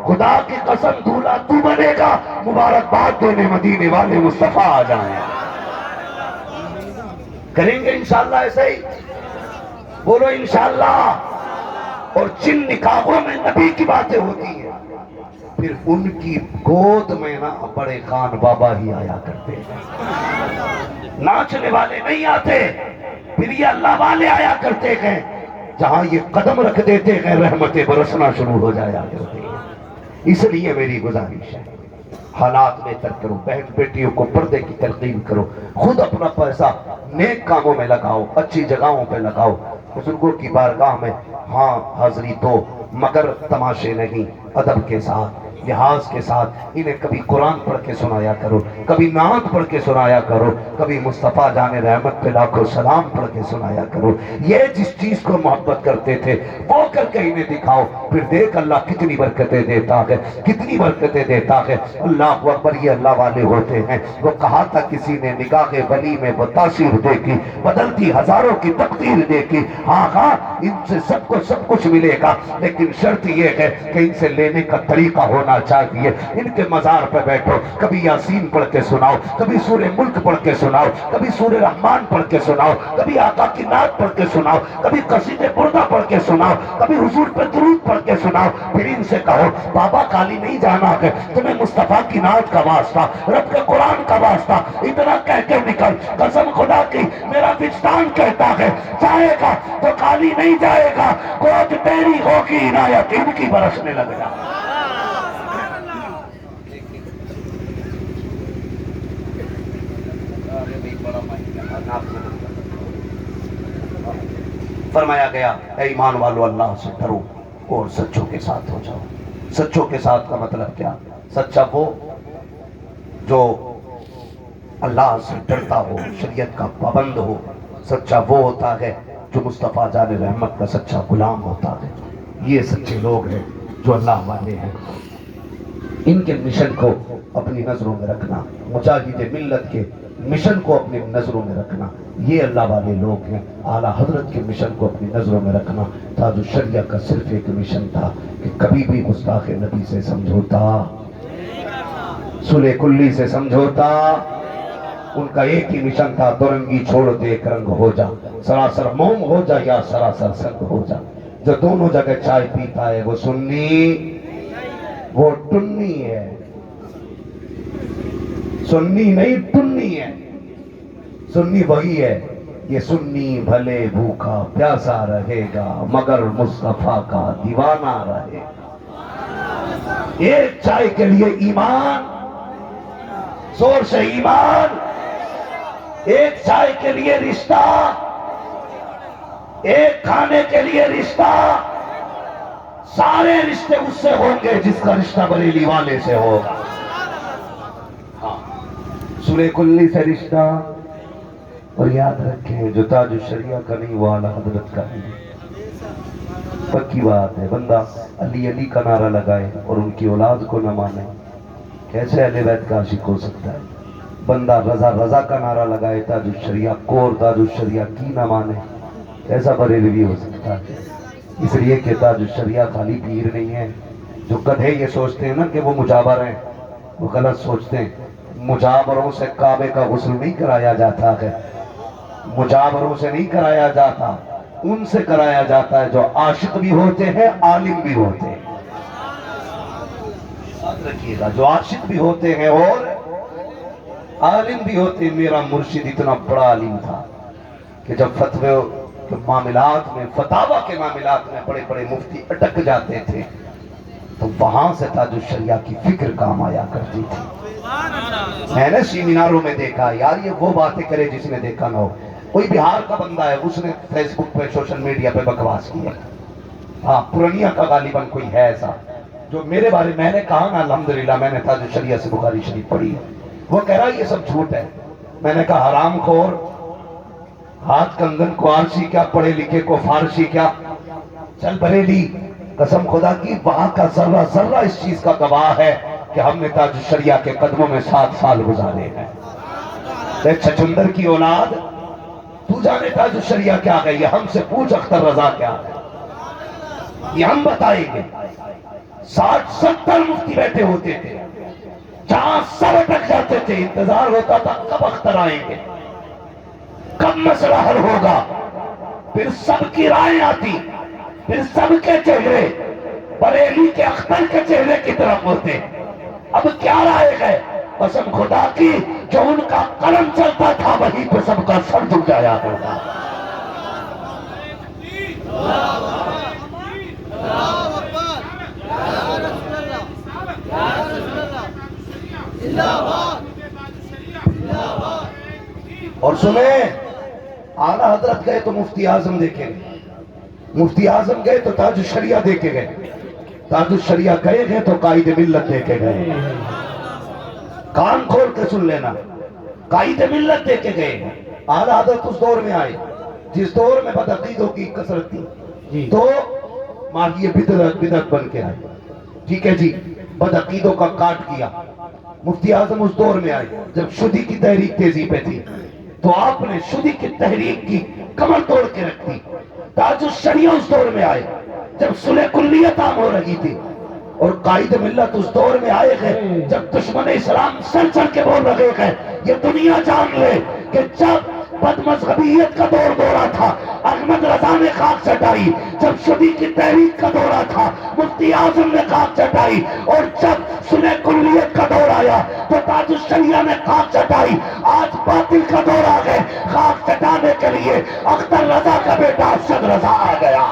خدا کی قسم دولہا تو بنے گا، مبارکباد دینے مدینے والے مصطفیٰ آ جائیں۔ کریں گے انشاءاللہ ایسے ہی؟ بولو انشاءاللہ۔ اور جن نکاحوں میں نبی کی باتیں ہوتی ہیں، پھر ان کی گود میں نا بڑے خان بابا ہی آیا کرتے ہیں، ناچنے والے نہیں آتے، پھر یہ اللہ والے آیا کرتے ہیں۔ جہاں یہ قدم رکھ دیتے ہیں رحمتیں برسنا شروع ہو جایا کرتے ہیں۔ اس لیے میری گزارش ہے، حالات بہتر کرو، بہن بیٹیوں کو پردے کی تلقین کرو، خود اپنا پیسہ نیک کاموں میں لگاؤ، اچھی جگہوں پہ لگاؤ، بزرگوں کی بارگاہ میں ہاں حاضری دو، مگر تماشے نہیں، ادب کے ساتھ، لحاظ کے ساتھ۔ انہیں کبھی قرآن پڑھ کے سنایا کرو، کبھی نعت پڑھ کے سنایا کرو، کبھی مصطفیٰ جان رحمت پہ لاکھوں سلام پڑھ کے سنایا کرو۔ یہ جس چیز کو محبت کرتے تھے وہ کر کے انہیں دکھاؤ، پھر دیکھ اللہ کتنی برکتیں دیتا ہے، کتنی برکتیں دیتا ہے۔ اللہ اکبر، یہ اللہ والے ہوتے ہیں۔ وہ کہا تھا کسی نے نگاہ ولی میں وہ تاثیر دیکھی، بدلتی ہزاروں کی تقدیر دیکھی۔ ہاں ہاں ان سے سب کو سب کچھ ملے گا، لیکن شرط یہ ہے کہ ان سے لینے کا طریقہ ہونا چاہیے۔ ان کے مزار پہ بیٹھو، کبھی یاسین پڑھ کے سناؤ، کبھی سورہ ملک پڑھ کے سناؤ، کبھی سورہ رحمان پڑھ کے سناؤ، کبھی آقا کی نعت پڑھ کے سناؤ، کبھی قصیدہ بردہ پڑھ کے سناؤ، کبھی حضور پہ درود پڑھ کے سناؤ۔ پھر ان سے کہو بابا کالی نہیں جانا ہے، تمہیں مصطفیٰ کی نعت کا واسطہ، رب کے قرآن کا واسطہ، اتنا کہہ کے نکل۔ قسم خدا کی میرا وجدان کہتا ہے جائے گا تو کالی نہیں جائے گا، کوٹ تیری ہوگی عنایت ان کی برسنے لگ جا۔ فرمایا گیا اے ایمان والو اللہ سے ڈرو اور سچوں کے ساتھ ہو جاؤ۔ سچوں کے ساتھ کا مطلب کیا؟ سچا وہ جو اللہ سے ڈرتا ہو، شریعت کا پابند ہو۔ سچا وہ ہوتا ہے جو مصطفیٰ جان رحمت کا سچا غلام ہوتا ہے۔ یہ سچے لوگ ہیں جو اللہ والے ہیں۔ ان کے مشن کو اپنی نظروں میں رکھنا، مجاہد ملت کے مشن کو اپنی نظروں میں رکھنا، یہ اللہ والے لوگ ہیں۔ اعلیٰ حضرت کے مشن کو اپنی نظروں میں رکھنا تاج الشریعہ کا صرف ایک مشن تھا کہ کبھی بھی گستاخ نبی سے سمجھوتا، صلح کلی سے سمجھوتا، ان کا ایک ہی مشن تھا، دو رنگی چھوڑ دے ایک رنگ ہو جا، سراسر موم ہو جا یا سراسر سنگ ہو جا۔ جو دونوں جگہ چائے پیتا ہے وہ سنی، وہ ٹنی ہے، سنی نہیں ٹنی ہے۔ سنی وہی ہے، یہ سنی بھلے بھوکا پیاسا رہے گا مگر مصطفیٰ کا دیوانہ رہے گا۔ ایک چائے کے لیے ایمان، زور سے ایمان، ایک چائے کے لیے رشتہ، ایک کھانے کے لیے رشتہ، سارے رشتے اس سے ہوں گے جس کا رشتہ بریلی والے سے ہوگا۔ ہاں، سورہ کلی سے رشتہ، اور یاد رکھیں جو تاج الشریعہ کا نہیں وہ اعلیٰ حضرت کا نہیں۔ پکی بات ہے، بندہ علی علی کا نعرہ لگائے اور ان کی اولاد کو نہ مانے، کیسے اہل بیت کا عاشق ہو سکتا ہے؟ بندہ رضا رضا کا نعرہ لگائے تاج الشریعہ کو اور تاج الشریعہ کی نہ مانے، کیسا بریلوی ہو سکتا ہے؟ اس لیے کہ تاج الشریعہ خالی پیر نہیں ہے۔ جو گدھے یہ سوچتے ہیں نا کہ وہ مجابر ہیں، وہ غلط سوچتے ہیں۔ مجابروں سے کعبے کا غسل نہیں کرایا جاتا ہے، مجابروں سے نہیں کرایا جاتا، ان سے کرایا جاتا ہے جو عاشق بھی ہوتے ہیں عالم بھی ہوتے ہیں۔ یاد رکھیے گا، جو عاشق بھی ہوتے ہیں اور عالم بھی ہوتے ہیں۔ میرا مرشد اتنا بڑا عالم تھا کہ جب فتوے کے معاملات میں، فتاوی کے معاملات میں بڑے بڑے مفتی اٹک جاتے تھے تو وہاں سے تاج الشریعہ کی فکر کام آیا کرتی تھی۔ میں نے سیمیناروں میں دیکھا، یار یہ وہ باتیں کرے جس نے دیکھا نہ ہو۔ کوئی بہار کا بندہ ہے، اس نے فیس بک پہ سوشل میڈیا پہ بکواس کیا، ہاں پورنیہ کا غالباً کوئی ہے ایسا جو میرے بارے میں نے کہا نا الحمدللہ میں نے تاج الشریعہ سے بخاری شریف پڑھی ہے، وہ کہہ رہا یہ سب جھوٹ ہے۔ میں نے کہا حرام خور، ہاتھ کنگن کو آرسی کیا، پڑھے لکھے کو فارسی کیا، چل بریلی قسم خدا کی وہاں کا ذرہ ذرہ اس چیز کا گواہ ہے کہ ہم نے تاج الشریعہ کے قدموں میں 7 سال گزارے ہیں۔ ایک چھچندر کی اولاد، تو جانے تاج الشریعہ کیا ہے، یہ ہم سے پوچھ اختر رضا کیا ہے، یہ ہم بتائیں گے۔ 60-70 مفتی بیٹھے ہوتے تھے، جہاں سب اٹک جاتے تھے، انتظار ہوتا تھا کب اختر آئیں گے، کب مسئلہ حل ہوگا، پھر سب کی رائے آتی، پھر سب کے چہرے بریلی کے اختر کے چہرے کی طرف ہوتے۔ اب کیا رائے گئے؟ قسم خدا کی جو ان کا قلم چلتا تھا وہی پہ سب کا سر جھک جایا کرتا۔ اور سنیں، اعلیٰ حضرت گئے تو مفتی اعظم دیکھیں گے، مفتی اعظم گئے تو تاج الشریعہ دیکھے گئے، تاج الشریعہ گئے تو قائد ملت دیکھے گئے۔ کان کھول کے سن لینا، قائد ملت دیکھے گئے۔ اعلیٰ حضرت اس دور میں آئے جس دور میں بدعقیدوں کی کثرت تھی، تو ماہی بدعت بن کے آئے، ٹھیک ہے جی، بدعقیدوں کا کاٹ کیا۔ مفتی اعظم اس دور میں آئے جب شدی کی تحریک تیزی پہ تھی، تو آپ نے شدی کی تحریک کی کمر توڑ کے رکھ دی۔ تاج الشریعہ اس دور میں آئے جب صلح کلیت عام ہو رہی تھی، اور قائد ملت اس دور میں آئے گئے جب دشمن اسلام سر چڑھ کے بول رہے گئے۔ یہ دنیا جان لے کہ جب بد مذہبیت کا دورہ تھا احمد رضا نے خاک چٹائی، جب شدی کی تحریک کا دورہ تھا مفتی اعظم نے خاک چٹائی، اور جب صلح کلیت کا دور آیا تو تاج الشریعہ نے خاک چٹائی۔ آج باطل کا دور آ گئے، خاک چٹانے کے لیے اختر رضا کا بیٹا ارشد رضا آ گیا۔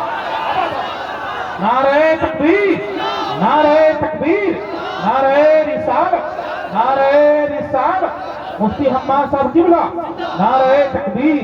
نعرہ تکبیر، نعرہ تکبیر، نعرہ رسالت، نعرہ رسالت، مفتی حماد صاحب قبلہ، نعرہ تکبیر۔